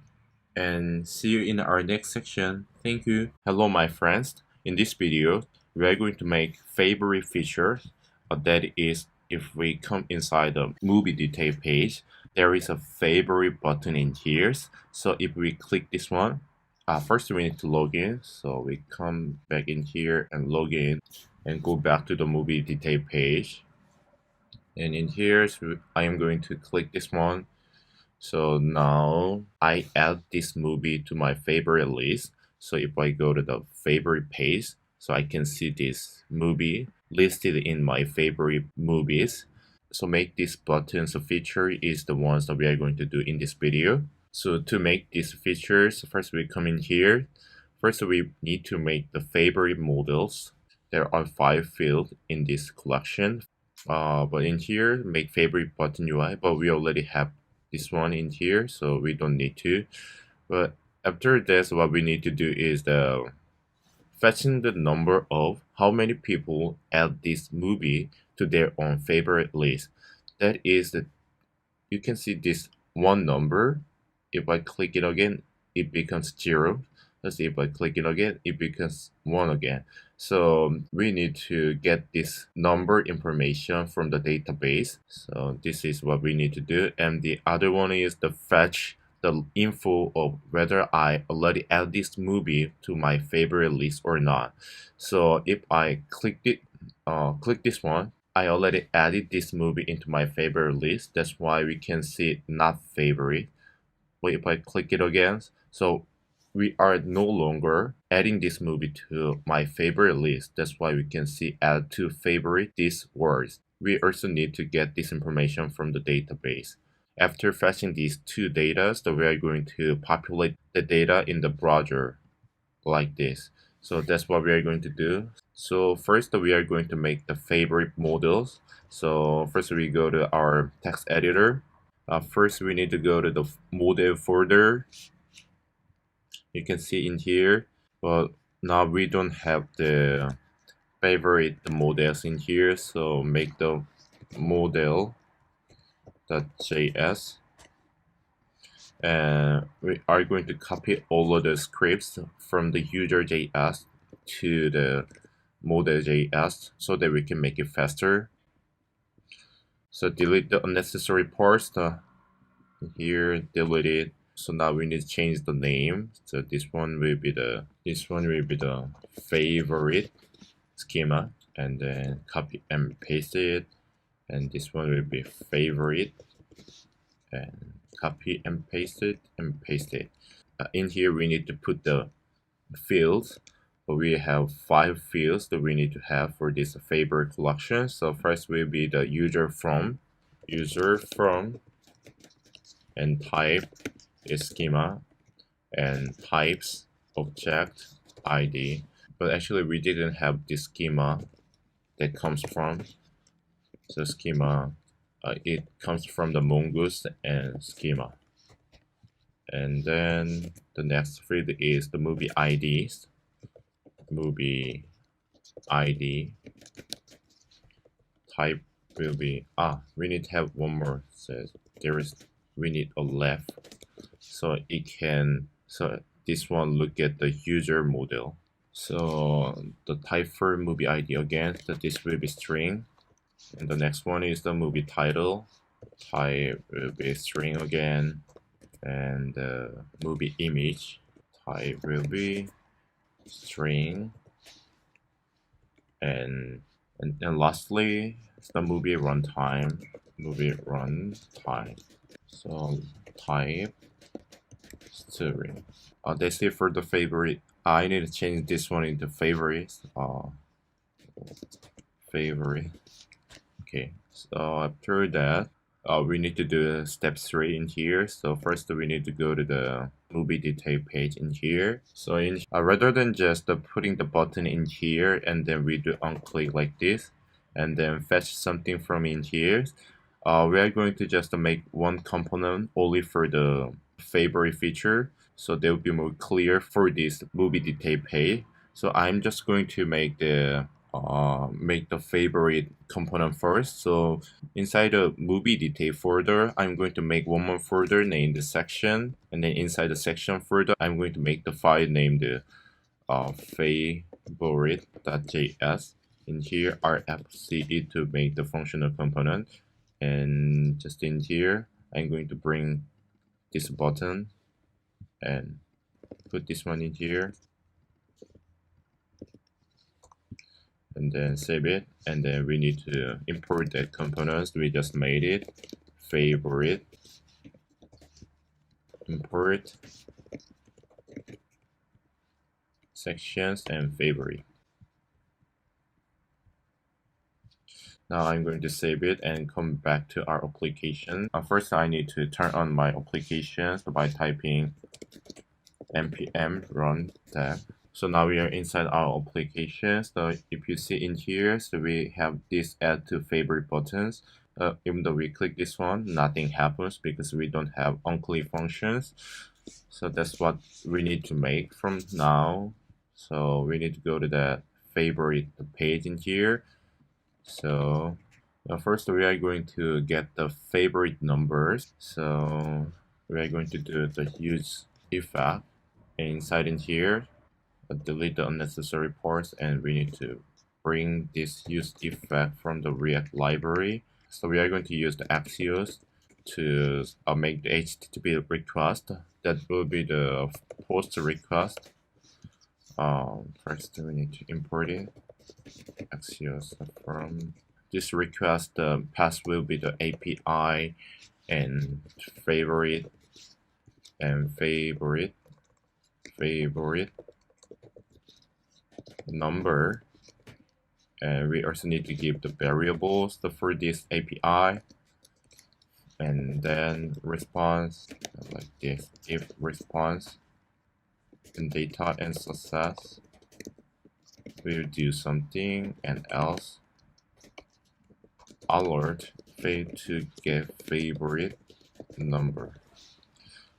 and see you in our next section. Thank you. Hello my friends. In this video, we are going to make favorite features. That is, if we come inside the movie detail page, there is a favorite button in here. So if we click this one, first we need to log in. So we come back in here and log in and go back to the movie detail page. And in here, so I am going to click this one. So now I add this movie to my favorite list. So if I go to the favorite page, so I can see this movie listed in my favorite movies. So make this buttons a feature is the ones that we are going to do in this video. So to make these features, first we come in here. First we need to make the favorite models. There are 5 fields in this collection. But in here, make favorite button UI, but we already have this one in here, so we don't need to. But after this, what we need to do is the fetching the number of how many people add this movie to their own favorite list. That is the, you can see this one number. If I click it again, it becomes 0. Let's see, if I click it again, it becomes 1 again. So we need to get this number information from the database. So this is what we need to do. And the other one is the fetch the info of whether I already add this movie to my favorite list or not. So if I click this one, I already added this movie into my favorite list. That's why we can see not favorite. But if I click it again, so we are no longer adding this movie to my favorite list. That's why we can see add to favorite these words. We also need to get this information from the database. After fetching these 2 data, so we are going to populate the data in the browser like this. So that's what we are going to do. So first we are going to make the favorite models. So first we go to our text editor. First we need to go to the model folder. You can see in here, but now we don't have the favorite models in here, so make the model.js, and we are going to copy all of the scripts from the user.js to the model.js so that we can make it faster. So delete the unnecessary parts. Here, delete it. So now we need to change the name. So this one will be the favorite schema, and then copy and paste it. And this one will be favorite, and copy and paste it and paste it. in here we need to put the fields. But we have 5 fields that we need to have for this favorite collection. So first will be the user from, and type is schema, and types object ID. But actually we didn't have this schema that comes from. So schema, it comes from the mongoose and schema. And then the next field is the movie IDs. Movie ID type will be, we need to have one more. So we need a left, so it can, so this one look at the user model. So the type for movie ID again, that this will be string, and the next one is the movie title. Type will be string again, and the movie image type will be string, and lastly the movie runtime. So type string. That's it for the favorite. I need to change this one into favorites. Favorite. Okay, so after that, we need to do step 3 in here. So first we need to go to the movie detail page in here. So rather than just putting the button in here and then we do on click like this and then fetch something from in here, we are going to just make one component only for the favorite feature, so they will be more clear for this movie detail page. So I'm just going to make the favorite component first. So inside the movie detail folder, I'm going to make one more folder named the section, and then inside the section folder, I'm going to make the file named favorite.js. In here, rfce to make the functional component, and just in here, I'm going to bring this button and put this one in here, and then save it. And then we need to import the components we just made it. Favorite, import sections and favorite. Now I'm going to save it and come back to our application. First I need to turn on my applications by typing npm run tab. So now we are inside our application. So if you see in here, so we have this add to favorite buttons. Even though we click this one, nothing happens because we don't have onClick functions. So that's what we need to make from now. So we need to go to the favorite page in here. So first we are going to get the favorite numbers. So we are going to do the use effect, and inside in here, delete the unnecessary parts, and we need to bring this use effect from the React library. So we are going to use the Axios to make the HTTP request. That will be the post request. First we need to import it. Axios from this request, the path will be the API and favorite number, and we also need to give the variables for this API, and then response like this. If response and data and success, we'll do something, and else alert fail to get favorite number.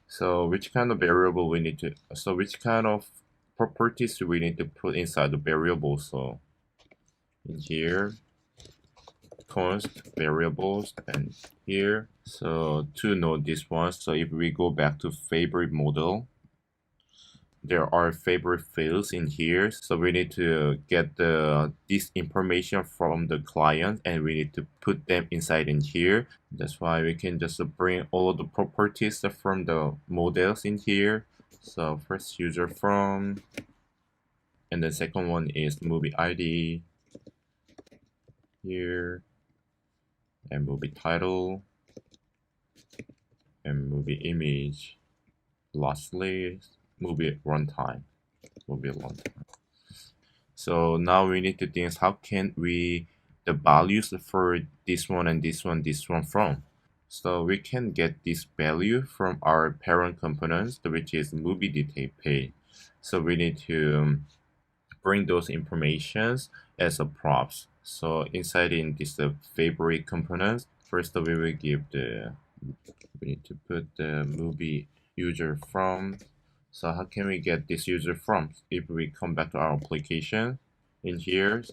So which kind of variable we need to, so which kind of properties do we need to put inside the variable? So in here, const variables, and here, so to know this one, so if we go back to favorite model, there are favorite fields in here, so we need to get this information from the client and we need to put them inside in here. That's why we can just bring all of the properties from the models in here. So first user from, and the second one is movie ID here, and movie title, and movie image, lastly, movie runtime. Movie runtime. So now we need to think how can we the values for this one and this one from. So we can get this value from our parent components, which is movie detail page. So we need to bring those informations as a props. So inside in this favorite components, first we will give the we need to put the movie user from. So how can we get this user from? If we come back to our application in here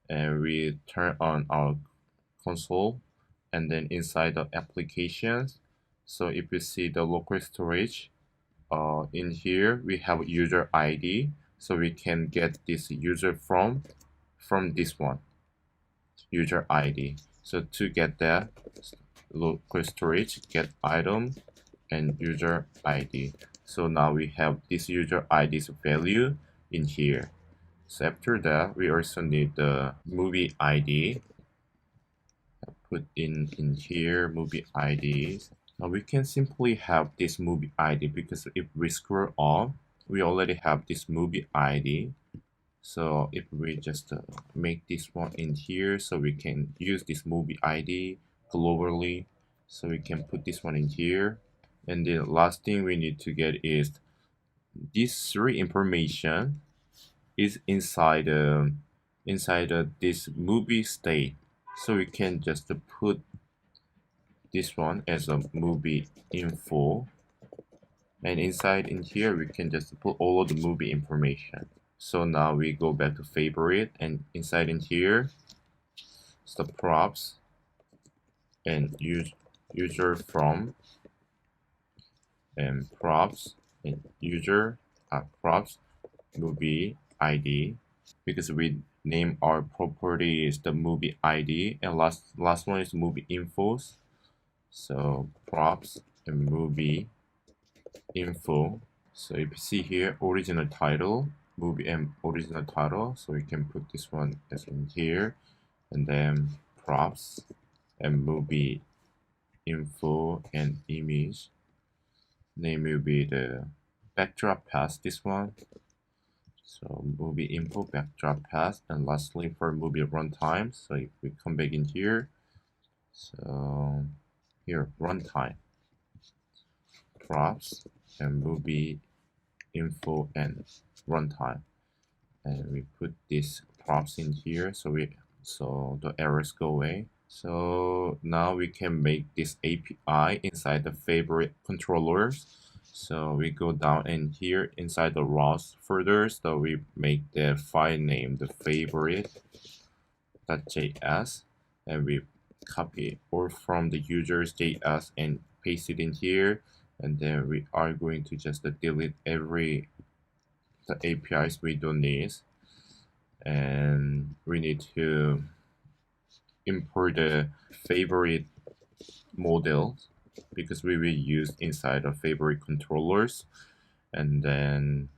and we turn on our console and then inside the applications. So if you see the local storage in here, we have user ID. So we can get this user from this one, user ID. So to get that local storage, get item and user ID. So now we have this user ID's value in here. So after that, we also need the movie ID. Put in here movie IDs. Now we can simply have this movie ID because if we scroll up, we already have this movie ID. So if we just make this one in here, so we can use this movie ID globally. So we can put this one in here. And the last thing we need to get is this three information is inside this movie state. So we can just put this one as a movie info, and inside in here we can just put all of the movie information. So now we go back to favorite, and inside in here it's the props and user from and props and user props movie ID, because we name our property is the movie ID, and last one is movie infos. So props and movie info. So if you see here original title, movie and original title, so we can put this one as in here, and then props and movie info and image. Name will be the backdrop path, this one. So movie info backdrop path, and lastly for movie runtime. So if we come back in here, so here runtime props and movie info and runtime, and we put this props in here so the errors go away. So now we can make this API inside the favorite controllers. So we go down and here inside the ROS further, so we make the file name the favorite.js, and we copy or from the users.js and paste it in here, and then we are going to just delete every the APIs we don't need, and we need to import the favorite model because we will use inside of favorite controllers, and then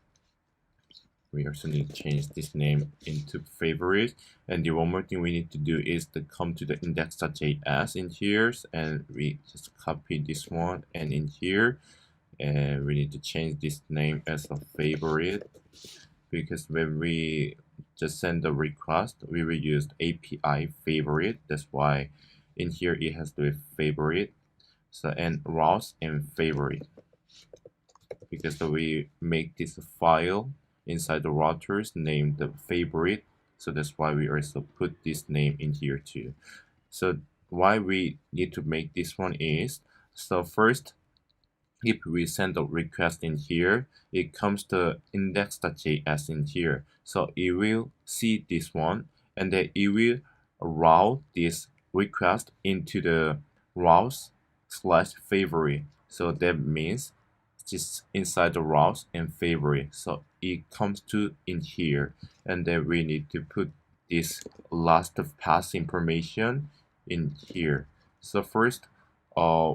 we also need to change this name into favorite. And the one more thing we need to do is to come to the index.js in here, and we just copy this one and in here, and we need to change this name as a favorite, because when we just send the request, we will use API favorite. That's why in here it has to be favorite. So and routes and favorite, because we make this file inside the routers named the favorite. So that's why we also put this name in here too. So why we need to make this one is, so first, if we send a request in here, it comes to index.js in here. So it will see this one, and then it will route this request into the routes/favorite. So that means just inside the routes and favorite. So it comes to in here, and then we need to put this last pass information in here. So first,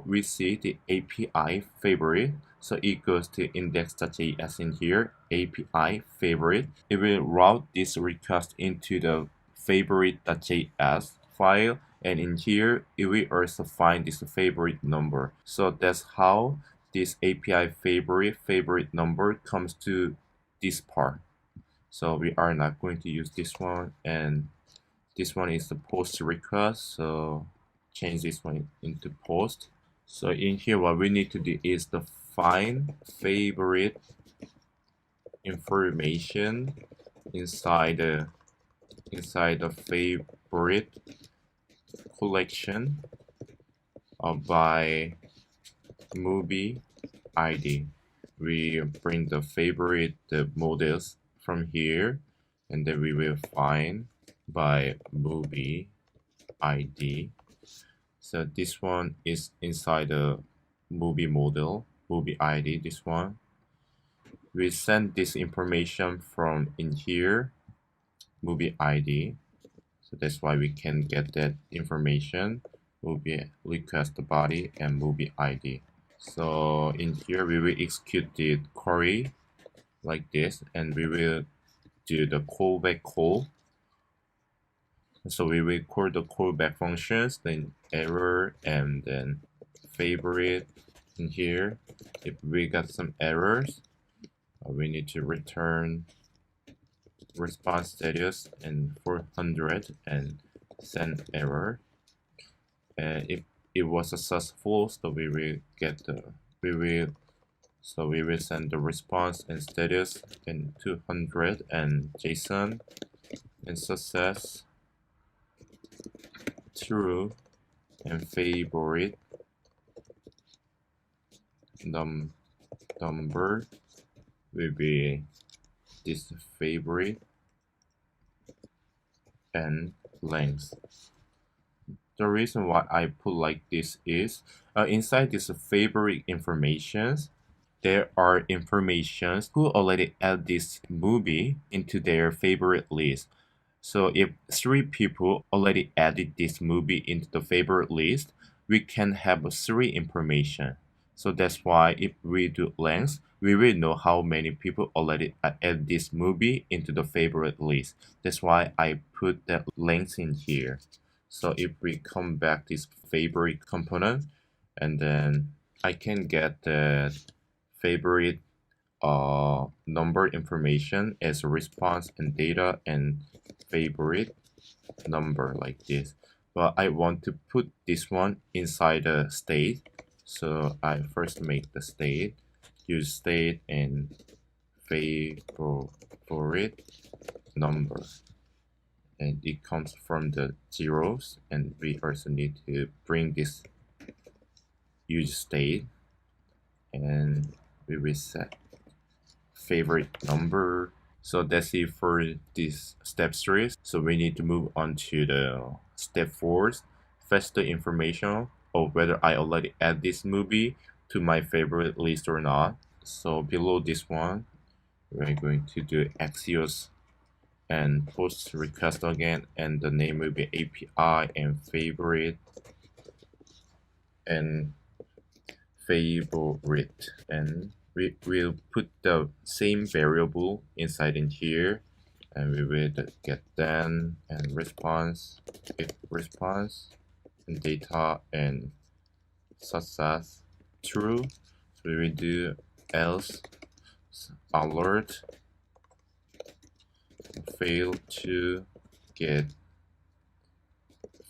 we see the API favorite. So it goes to index.js in here, API favorite. It will route this request into the favorite.js file, and in here it will also find this favorite number. So that's how this API favorite number comes to this part. So we are not going to use this one, and this one is the post request, so change this one into post. So in here what we need to do is to find favorite information inside the favorite collection by movie ID. We bring the favorite models from here, and then we will find by movie ID. So this one is inside the movie model, movie ID, this one. We send this information from in here, movie ID. So that's why we can get that information, movie request body and movie ID. So in here we will execute the query like this, and we will do the callback call. So we will call the callback functions, then error, and then favorite in here. If we got some errors, we need to return response status and 400 and send error. And if it was successful, so we will send the response and status in 200 and JSON and success true and favorite number will be this favorite and length. The reason why I put like this is inside this favorite informations, there are informations who already add this movie into their favorite list. So if 3 people already added this movie into the favorite list, we can have 3 information. So that's why if we do length, we will know how many people already add this movie into the favorite list. That's why I put that length in here. So if we come back this favorite component, and then I can get the favorite number information as a response and data and favorite number like this. But I want to put this one inside the state. So I first make the state, use state and favorite number. And it comes from the zeros, and we also need to bring this use state, and we will set favorite number. So that's it for this step 3. So we need to move on to the step 4, fetch the information of whether I already add this movie to my favorite list or not. So below this one, we're going to do Axios and post request again, and the name will be API and favorite and favorite, and we will put the same variable inside in here, and we will get then and response, if response and data and success true. So we will do else alert fail to get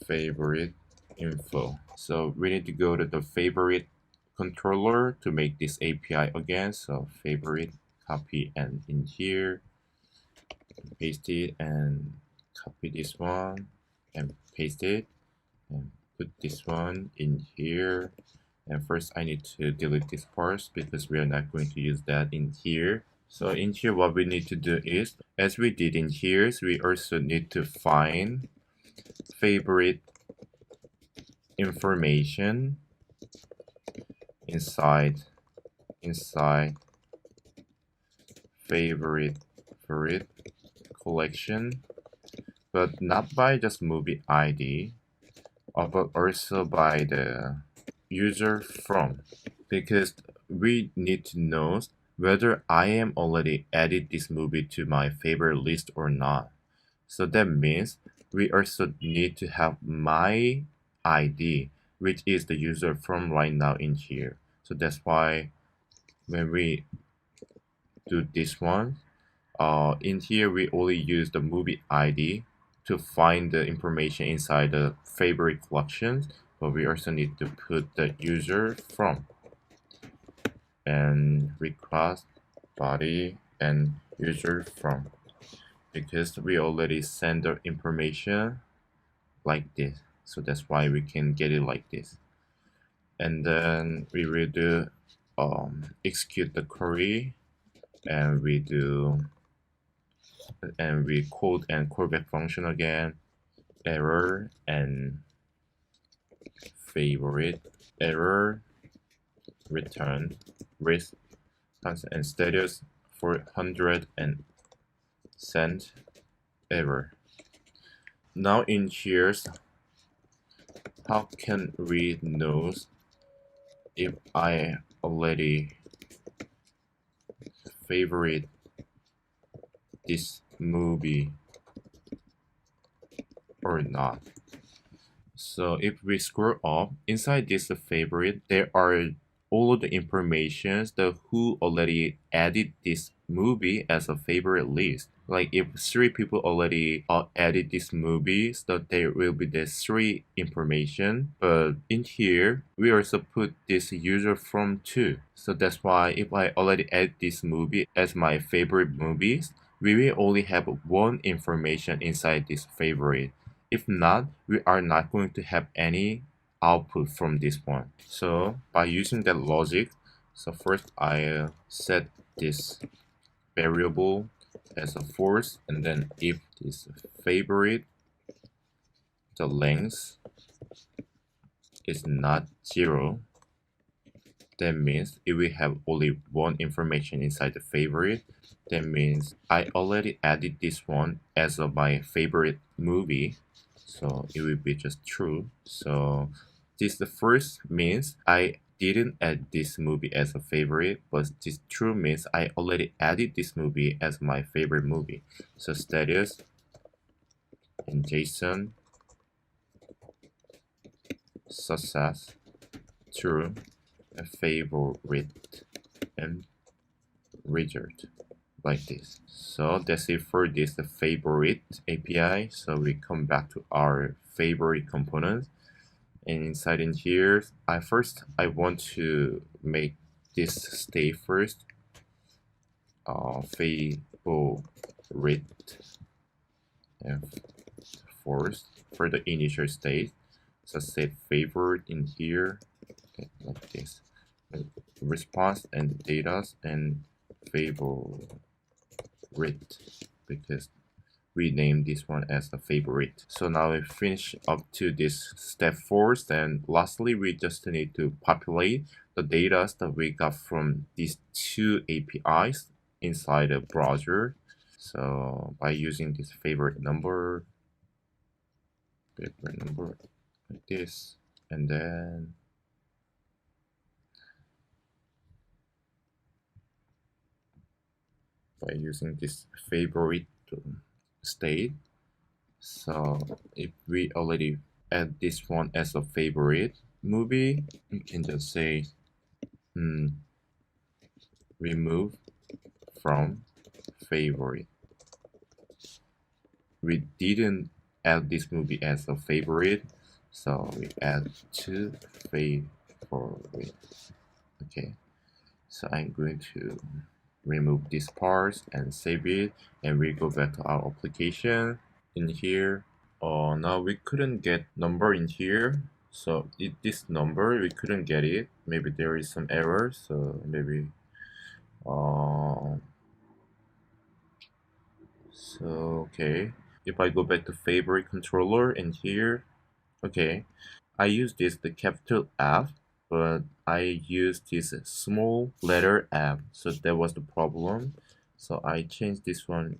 favorite info. So we need to go to the favorite controller to make this API again. So favorite, copy, and in here paste it, and copy this one and paste it, and put this one in here. And first I need to delete this part because we are not going to use that in here. So in here what we need to do is, as we did in here, so we also need to find favorite information inside favorite collection, but not by just movie ID, but also by the user from, because we need to know whether I am already added this movie to my favorite list or not. So that means we also need to have my ID, which is the user from right now in here. So that's why when we do this one, in here we only use the movie ID to find the information inside the favorite collections, but we also need to put the user from and request body and user from, because we already send the information like this. So that's why we can get it like this. And then we will do execute the query, and we code and callback function again, error and favorite error, return response and status 400 and send error. Now in here, how can we know if I already favorite this movie or not? So if we scroll up inside this favorite, there are all of the informations that who already added this movie as a favorite list. Like if 3 people already added this movie, so there will be the 3 information. But in here, we also put this user from 2. So that's why if I already add this movie as my favorite movies, we will only have 1 information inside this favorite. If not, we are not going to have any output from this one. So by using that logic, so first I set this variable as a force, and then if this favorite, the length is not 0, that means if we have only 1 information inside the favorite, that means I already added this one as my favorite movie. So it will be just true. So this the first means I didn't add this movie as a favorite, but this true means I already added this movie as my favorite movie. So status in JSON success true a favorite and result like this. So that's it for this the favorite API. So we come back to our favorite components, and inside in here I want to make this state first, favorite and force for the initial state. So set favorite in here, okay, like this, response and data and favorite, because we named this one as the favorite. So now we finish up to this step 4, and lastly we just need to populate the data that we got from these 2 APIs inside the browser. So by using this favorite number like this, and then by using this favorite state, so if we already add this one as a favorite movie, we can just say remove from favorite. We didn't add this movie as a favorite, so we add to favorite. Okay, so I'm going to remove this part and save it, and we go back to our application. In here, now we couldn't get number in here, so this number we couldn't get it. Maybe there is some error, so maybe so okay, if I go back to favorite controller in here, okay, I use the capital F, but I used this small letter F, so that was the problem. So I changed this one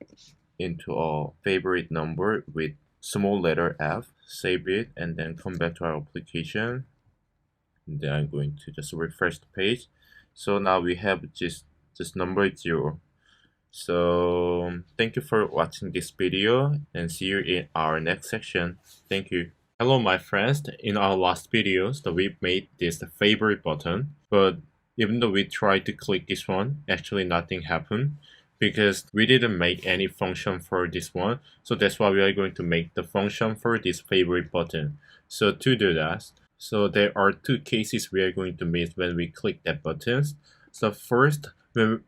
into a favorite number with small letter F, save it, and then come back to our application. And then I'm going to just refresh the page. So now we have just number 0. So thank you for watching this video, and see you in our next section. Thank you. Hello my friends, in our last videos we made this favorite button, but even though we tried to click this one, actually nothing happened because we didn't make any function for this one. So that's why we are going to make the function for this favorite button. So to do that, so there are two cases we are going to miss when we click that button. So first, when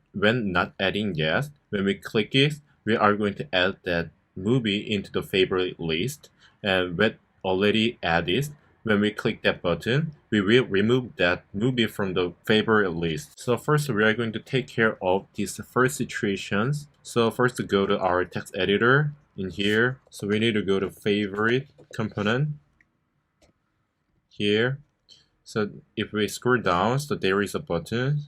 not adding yet, when we click it, we are going to add that movie into the favorite list. And when already added, when we click that button, we will remove that movie from the favorite list. So first, we are going to take care of these first situations. So first, to go to our text editor in here. So we need to go to favorite component here. So if we scroll down, so there is a button.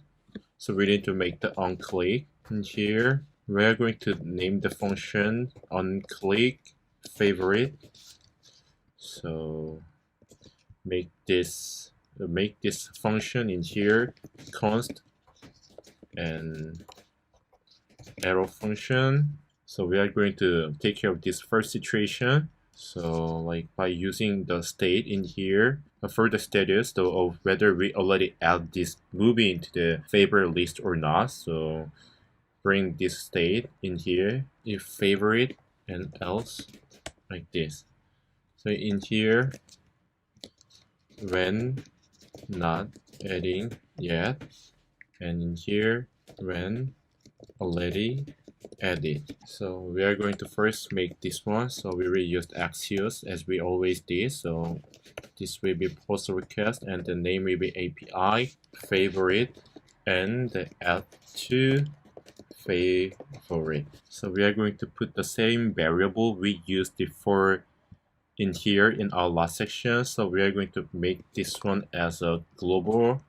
So we need to make the onClick in here. We are going to name the function onClick favorite. So make this function in here const and arrow function. So we are going to take care of this first situation. So like by using the state in here for the status of whether we already add this movie into the favorite list or not. So bring this state in here if favorite and else like this. So in here when not adding yet, and in here when already added. So we are going to first make this one. So we will use Axios as we always did. So this will be post request and the name will be API favorite and the add to favorite. So we are going to put the same variable we used before in here in our last section. So we are going to make this one as a global.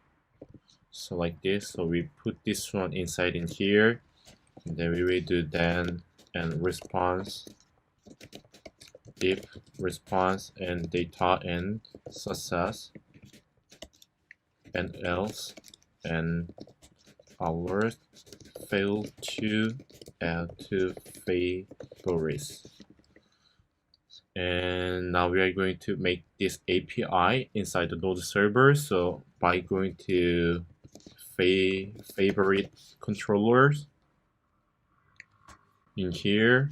So like this. So we put this one inside in here. And then we will do then and response if response and data and success and else and ours fail to add to favorites. And now we are going to make this API inside the Node server. So by going to favorite controllers in here,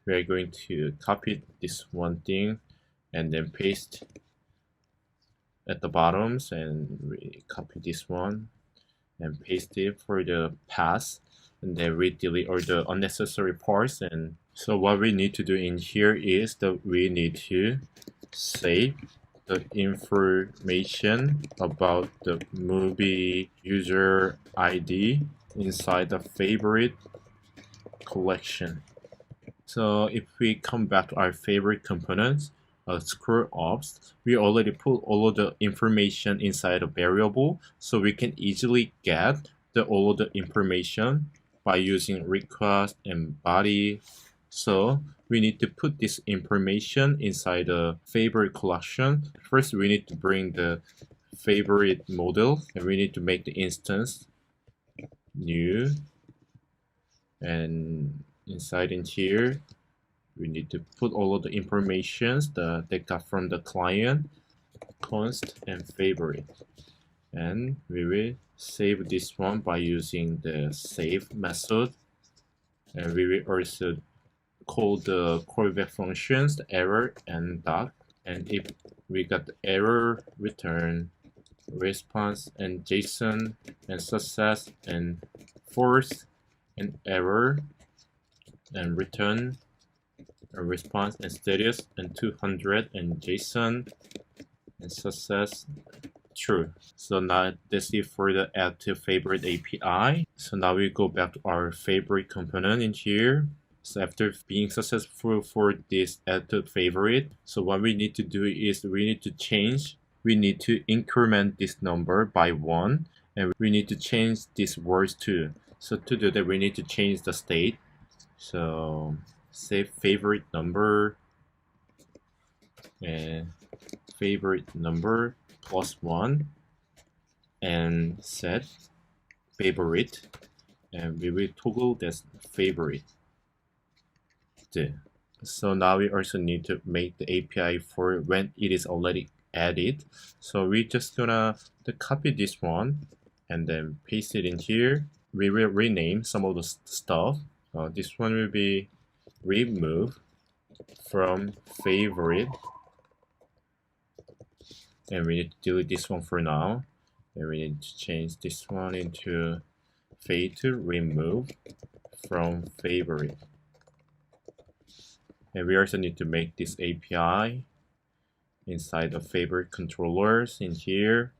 we are going to copy this one thing and then paste at the bottoms, and we copy this one and paste it for the path, and then we delete all the unnecessary parts. And so what we need to do in here is that we need to save the information about the movie user ID inside the favorite collection. So if we come back to our favorite components, scroll up, we already put all of the information inside a variable, so we can easily get all of the information by using request and body. So we need to put this information inside the favorite collection. First, we need to bring the favorite model, and we need to make the instance new, and inside in here we need to put all of the informations that they got from the client, const and favorite, and we will save this one by using the save method, and we will also call the callback functions, the error and dot, and if we got the error, return response and JSON and success and false and error, and return a response and status and 200 and JSON and success true. So now this is for the add to favorite API. So now we go back to our favorite component in here. So after being successful for this add to favorite, so what we need to do is we need to increment this number by 1, and we need to change these words too. So to do that, we need to change the state. So say favorite number and favorite number +1 and set favorite, and we will toggle this favorite. So now we also need to make the API for when it is already added. So we're just gonna copy this one and then paste it in here. We will rename some of the stuff. This one will be remove from favorite, and we need to delete this one for now, and we need to change this one into fade to remove from favorite. And we also need to make this API inside the favorite controllers in here.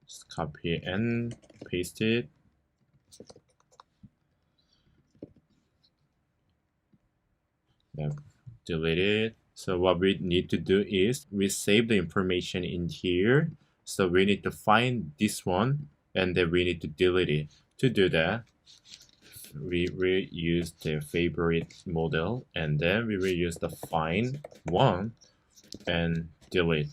Just copy and paste it. Then delete it. So what we need to do is we save the information in here. So we need to find this one, and then we need to delete it. To do that, we will use the favorite model, and then we will use the find one and delete.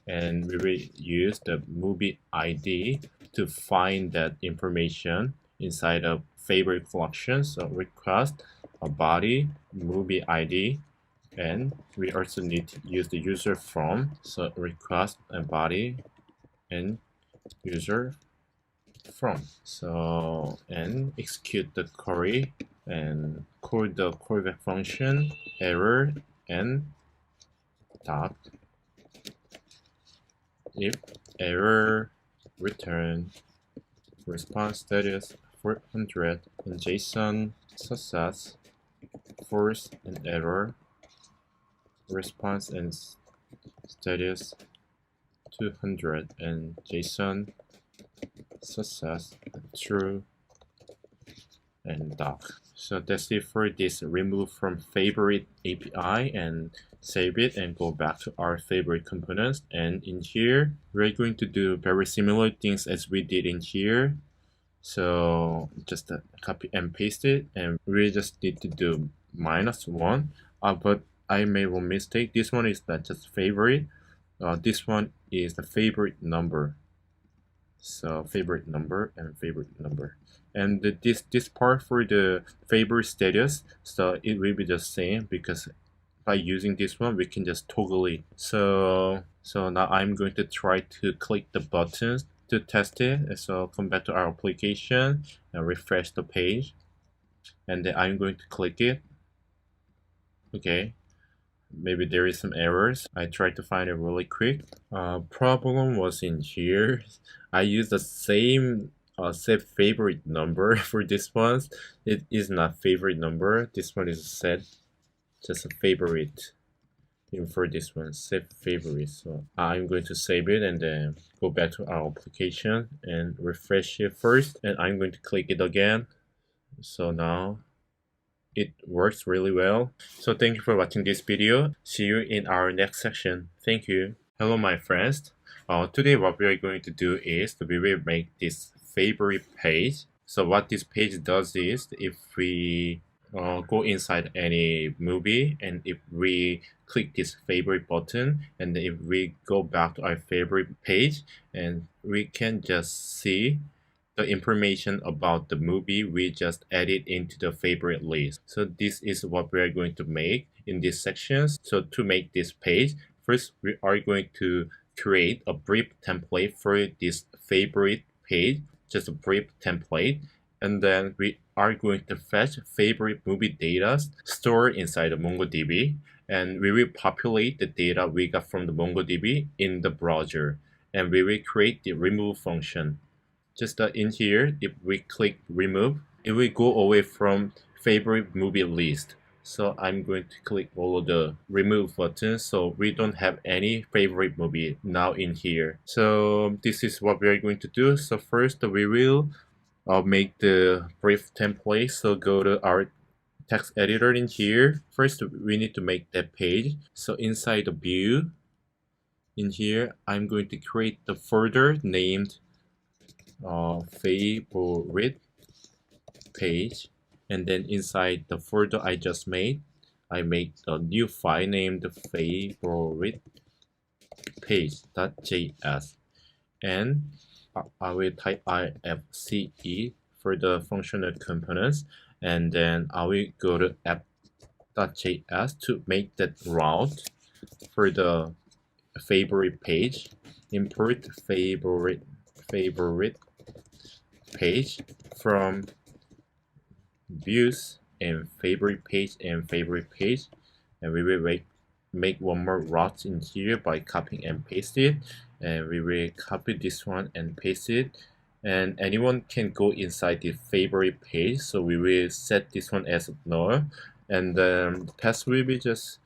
And we will use the movie ID to find that information inside of favorite collection. So request a body movie ID, and we also need to use the user from. So request a body and user from. So and execute the query and call the callback function error and dot if error return response status 400 and JSON success false and error response and status 200 and JSON success true and doc. So that's it for this remove from favorite API, and save it and go back to our favorite components. And in here, we're going to do very similar things as we did in here. So just copy and paste it, and we just need to do -1. But I made one mistake. This one is not just favorite. This one is the favorite number. So favorite number and favorite number. And this part for the favorite status, so it will be the same, because by using this one we can just toggle it. So now I'm going to try to click the buttons to test it. So come back to our application and refresh the page, and then I'm going to click it. Okay, maybe there is some errors. I tried to find it really quick. Problem was in here. I used the same set favorite number for this one. It is not favorite number. This one is set just a favorite. Even for this one, set favorite. So I'm going to save it and then go back to our application and refresh it first, and I'm going to click it again. So now it works really well. So thank you for watching this video. See you in our next section. Thank you. Hello my friends. Today what we are going to do is we will make this favorite page. So what this page does is, if we go inside any movie, and if we click this favorite button, and if we go back to our favorite page, and we can just see the information about the movie we just added into the favorite list. So this is what we are going to make in this section. So to make this page, first we are going to create a brief template for this favorite page, just a brief template, and then we are going to fetch favorite movie data stored inside the MongoDB, and we will populate the data we got from the MongoDB in the browser, and we will create the remove function. Just in here, if we click remove, it will go away from favorite movie list. So I'm going to click all of the remove buttons, so we don't have any favorite movie now in here. So this is what we are going to do. So first we will make the brief template. So go to our text editor in here. First we need to make that page. So inside the view in here, I'm going to create the folder named favorite page, and then inside the folder I just made, I make a new file named favorite page.js, and I will type ifce for the functional components, and then I will go to app.js to make that route for the favorite page. Import favorite favorite page from views and favorite page, and we will make one more route in here by copying and paste it, and we will copy this one and paste it, and anyone can go inside the favorite page, so we will set this one as null, and the path will be just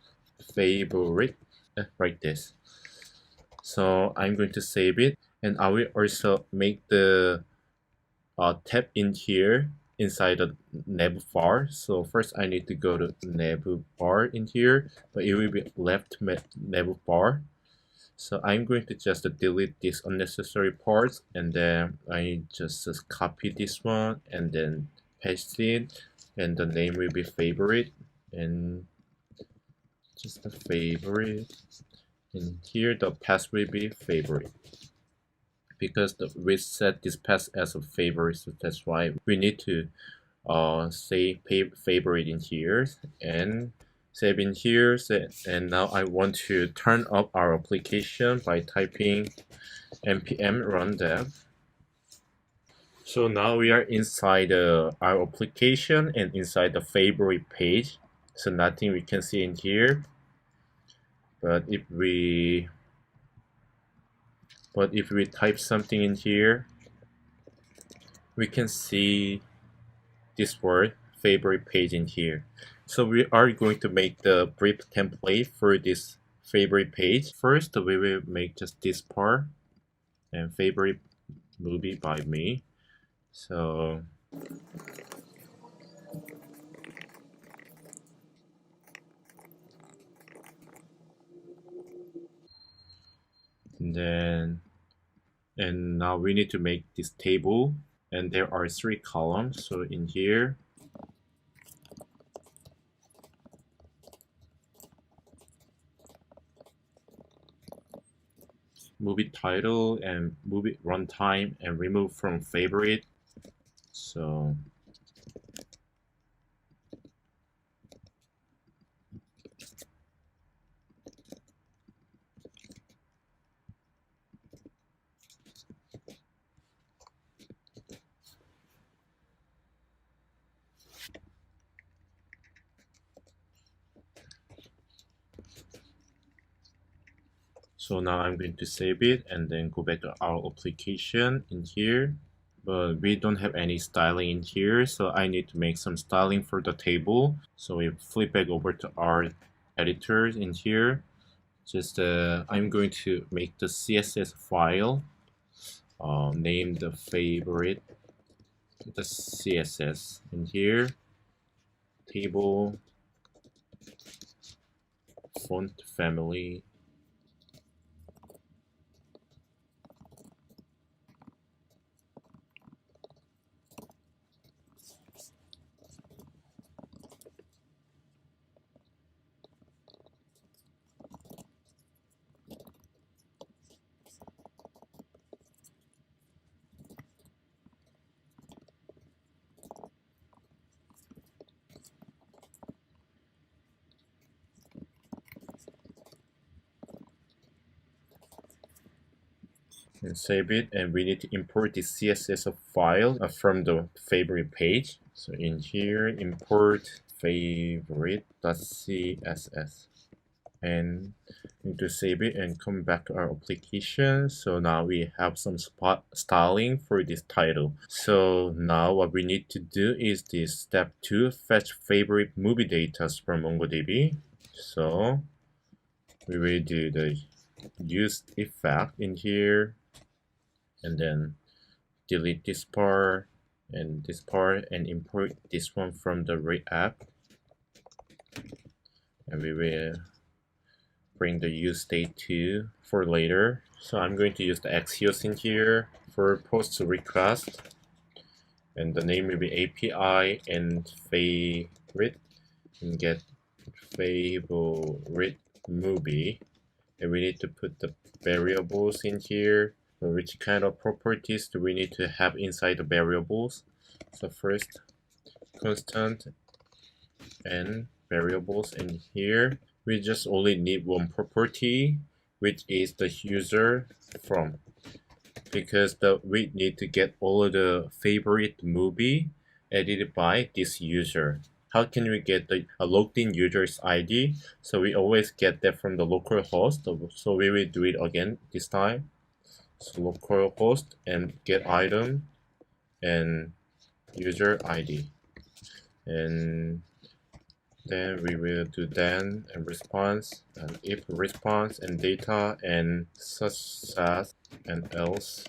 favorite like this. So I'm going to save it, and I will also make the tab in here inside the nav bar. So first I need to go to nav bar in here, but it will be left nav bar. So I'm going to just delete these unnecessary parts, and then I just copy this one and then paste it, and the name will be favorite, and just a favorite. And here the path will be favorite, because we set this path as a favorite, so that's why we need to say favorite in here and save in here. And now I want to turn up our application by typing npm run dev. So now we are inside our application and inside the favorite page, so nothing we can see in here. But if we type something in here, we can see this word favorite page in here. So we are going to make the brief template for this favorite page. First, we will make just this part and favorite movie by me. So and now we need to make this table, and there are 3 columns. So in here, movie title and movie runtime, and remove from favorite. So now I'm going to save it and then go back to our application in here. But we don't have any styling in here, so I need to make some styling for the table. So we flip back over to our editors in here. Just I'm going to make the CSS file, name the favorite, the CSS in here, table, font family, and save it. And we need to import the CSS file from the favorite page. So in here, import favorite.css, and need to save it and come back to our application. So now we have some styling for this title. So now what we need to do is this step 2, fetch favorite movie data from MongoDB. So we will do the use effect in here, and then delete this part and this part, and import this one from the React, and we will bring the use state to for later. So I'm going to use the Axios in here for post request, and the name will be API and favorite, and get favorite movie, and we need to put the variables in here. So which kind of properties do we need to have inside the variables? So first, constant and variables in here. We just only need one property, which is the user from because we need to get all of the favorite movie edited by this user. How can we get a logged in user's ID? So we always get that from the local host. So we will do it again this time. So local host and get item and user ID. And then we will do then and response and if response and data and such as and else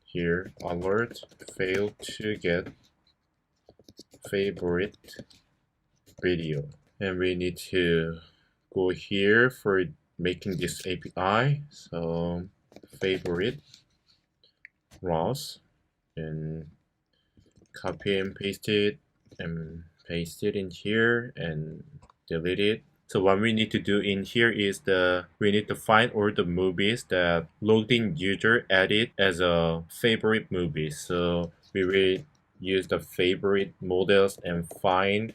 here alert fail to get favorite video, and we need to go here for making this API. So favorite rows and copy and paste it and paste it in here and delete it. So what we need to do in here is we need to find all the movies that logged in user added as a favorite movie. So we will use the favorite models and find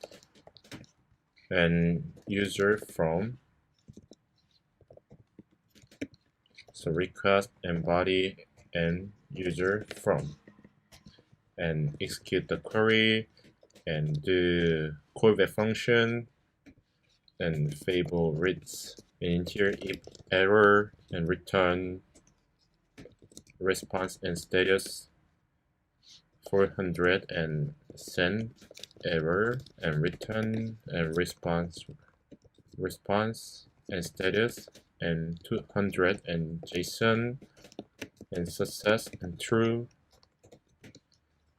an user from. So request and body and user from, and execute the query and do callback function and favorites in here if error and return response and status 400 and send error and return and response and status and 200 and JSON and success and true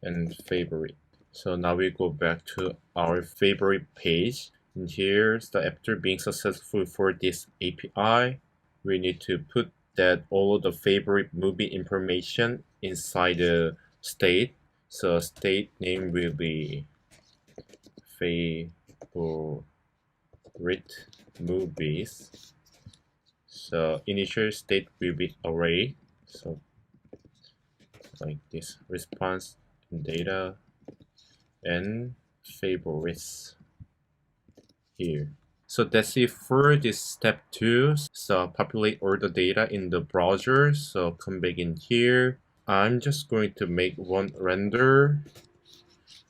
and favorite. So now we go back to our favorite page. And here's after being successful for this API, we need to put that all of the favorite movie information inside the state. So state name will be favorite movies. So initial state will be array. So like this, response and data and favorites here. So that's it for this step 2. So populate all the data in the browser. So come back in here. I'm just going to make one render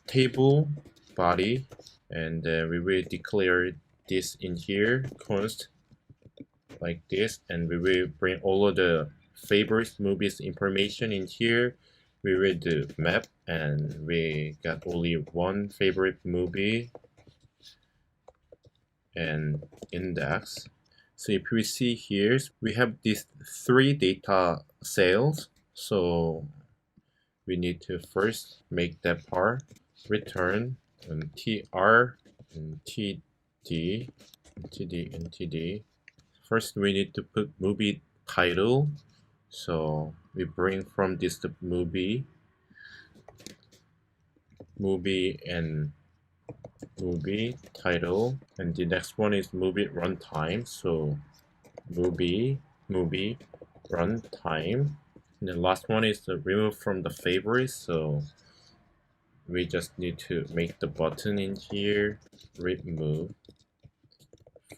table body, and then we will declare this in here const like this, and we will bring all of the favorite movies information in here. We will do map, and we got only one favorite movie and index. So if we see here, we have these 3 data cells. So we need to first make that part return and tr and td and td. First we need to put movie title. So we bring from this the movie and movie title, and the next one is movie runtime. So movie runtime, and the last one is the remove from the favorites. So we just need to make the button in here remove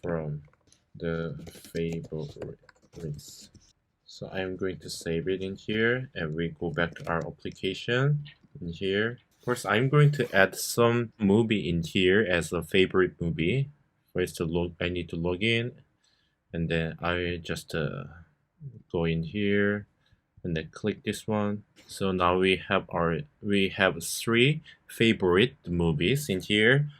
from the favorites. So I'm going to save it in here, and we go back to our application in here. First, I'm going to add some movie in here as a favorite movie. First, I need to log in, and then I just go in here and then click this one. So now we have 3 favorite movies in here.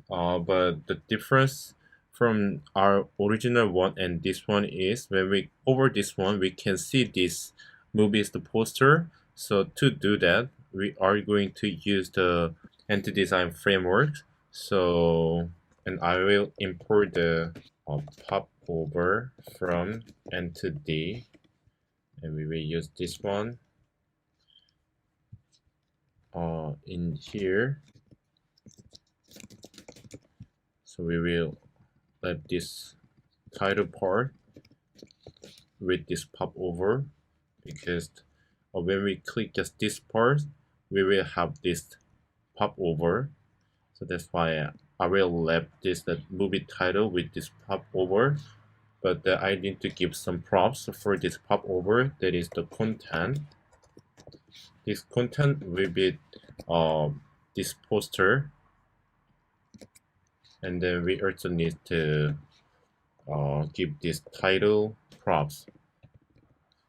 But the difference from our original one and this one is when we over this one, we can see this movie is the poster. So to do that, we are going to use the entity design framework. So, and I will import the popover from entity, and we will use this one in here. So we will let this title part with this popover, because when we click just this part, we will have this popover. So that's why I will let this movie title with this popover. But I need to give some props for this popover. That is the content. this content will be this poster, and then we also need to give this title props.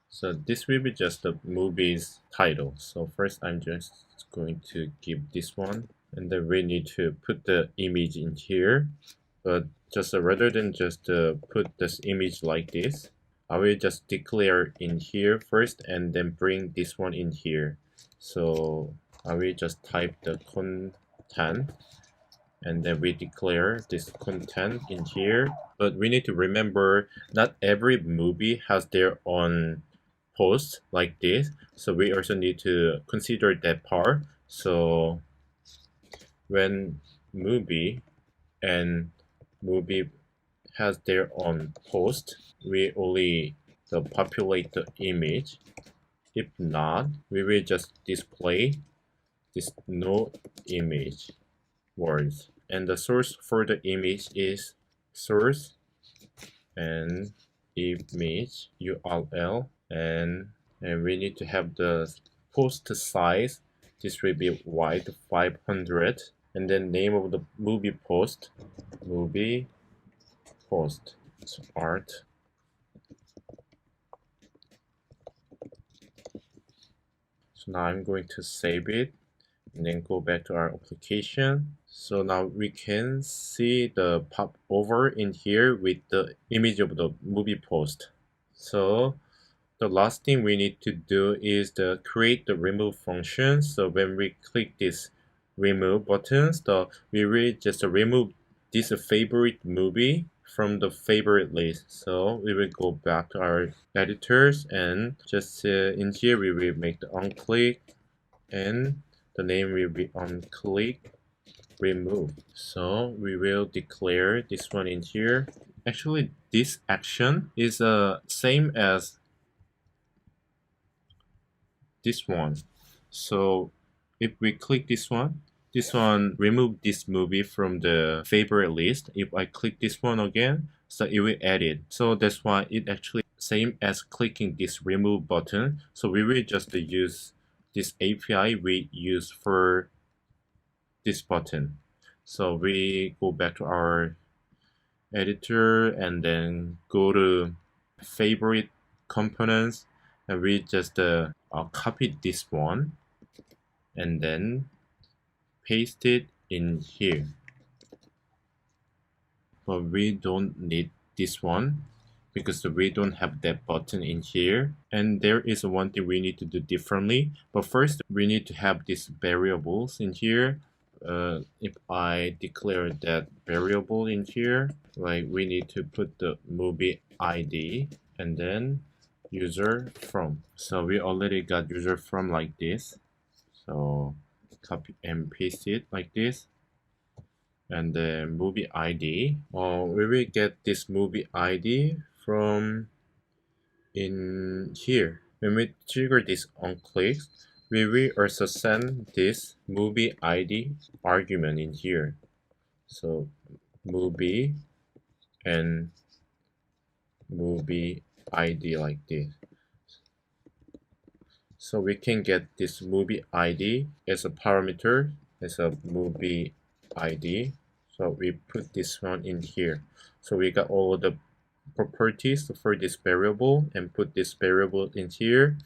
So this will be just the movie's title. So first I'm just going to give this one, and then we need to put the image in here. But just rather than just put this image like this, I will just declare in here first and then bring this one in here. So I will just type the content, and then we declare this content in here. But we need to remember not every movie has their own post like this, so we also need to consider that part. So when movie and movie has their own post, we only populate the image. If not, we will just display this no image words, and the source for the image is source and image URL, and we need to have the post size. This will be wide 500, and then name of the movie post, movie post, so art. So now I'm going to save it and then go back to our application. So now we can see the pop over in here with the image of the movie post. So the last thing we need to do is to create the remove function. So when we click this remove buttons, we will just remove this favorite movie from the favorite list. So we will go back to our editors, and just in here we will make the onClick, and the name will be onClick remove. So we will declare this one in here. Actually, this action is same as this one. So if we click this one remove this movie from the favorite list. If I click this one again, so it will add it. So that's why it actually same as clicking this remove button. So we will just use this API we use for this button. So we go back to our editor and then go to favorite components, and we just copy this one and then paste it in here. But we don't need this one because we don't have that button in here. And there is one thing we need to do differently. But first, we need to have these variables in here. If I declare that variable in here, like we need to put the movie ID and then user from. So we already got user from like this. So copy and paste it like this. And the movie ID, we will get this movie ID from in here. When we trigger this on clicks, we will also send this movie ID argument in here. So movie and movie ID like this. So we can get this movie ID as a parameter, as a movie ID. So we put this one in here. So we got all the properties for this variable and put this variable in here.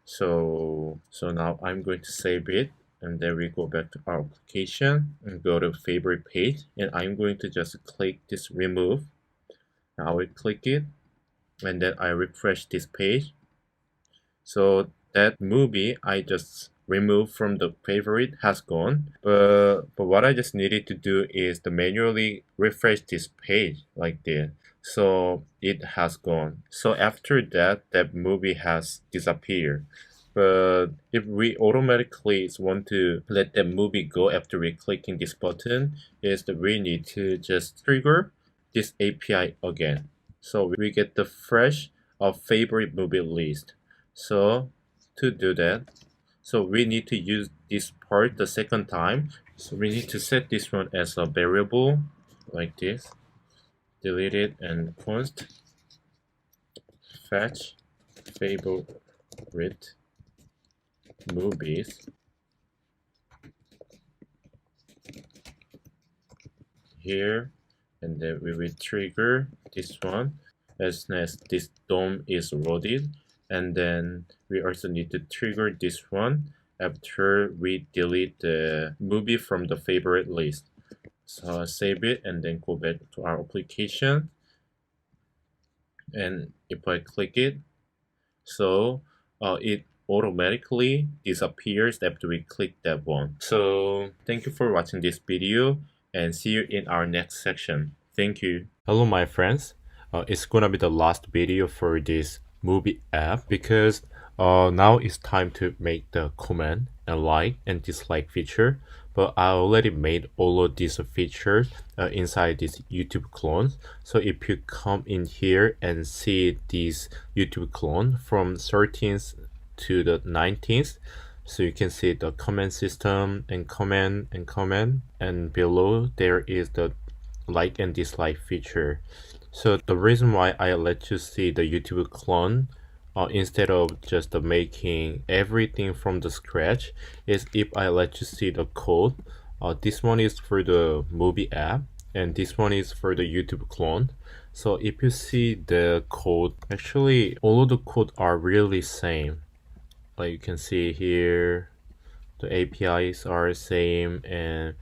So now I'm going to save it, and then we go back to our application and go to favorite page, and I'm going to just click this remove. Now I will click it, and then I refresh this page. So that movie I just removed from the favorite has gone, but what I just needed to do is to manually refresh this page like this. So it has gone. So after that, that movie has disappeared. But if we automatically want to let that movie go after we clicking this button, is that we need to just trigger this API again. So we get the fresh of favorite movie list. So to do that, so we need to use this part the second time. So we need to set this one as a variable like this. Delete it and const fetch favorite movies here, and then we will trigger this one as soon as this DOM is loaded, and then we also need to trigger this one after we delete the movie from the favorite list. So save it and then go back to our application, and if I click it, so it automatically disappears after we click that one. So thank you for watching this video, and see you in our next section. Thank you. Hello my friends. It's gonna be the last video for this movie app, because now it's time to make the comment and like and dislike feature. But I already made all of these features inside this YouTube clone. So if you come in here and see this YouTube clone from 13th to the 19th, so you can see the comment system and comment and comment, and below there is the like and dislike feature. So the reason why I let you see the YouTube clone instead of just making everything from the scratch is if I let you see the code. This one is for the movie app and this one is for the YouTube clone. So if you see the code, actually all of the code are really same. Like you can see here, the APIs are same, and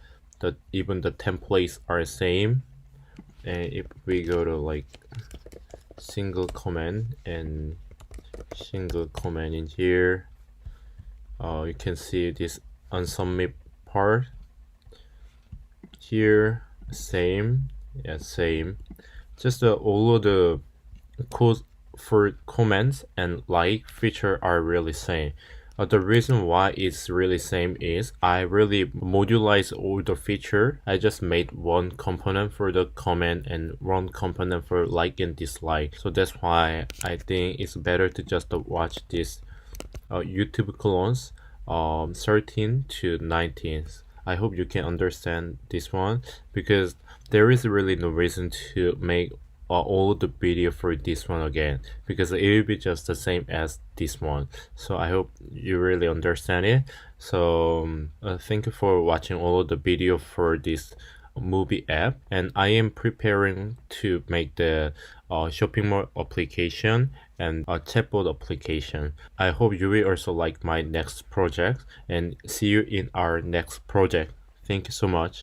even the templates are same. And if we go to like single comment and single comment in here, you can see this unsubmit part here, same, yeah, same. Just all of the code for comments and like feature are really same. The reason why it's really same is I really modularize all the feature. I just made one component for the comment and one component for like and dislike. So that's why I think it's better to just watch this YouTube clones 13 to 19. I hope you can understand this one, because there is really no reason to make all the video for this one again, because it will be just the same as this one. So I hope you really understand it. So thank you for watching all of the video for this movie app, and I am preparing to make the shopping mall application and a chatbot application. I hope you will also like my next project, and see you in our next project. Thank you so much.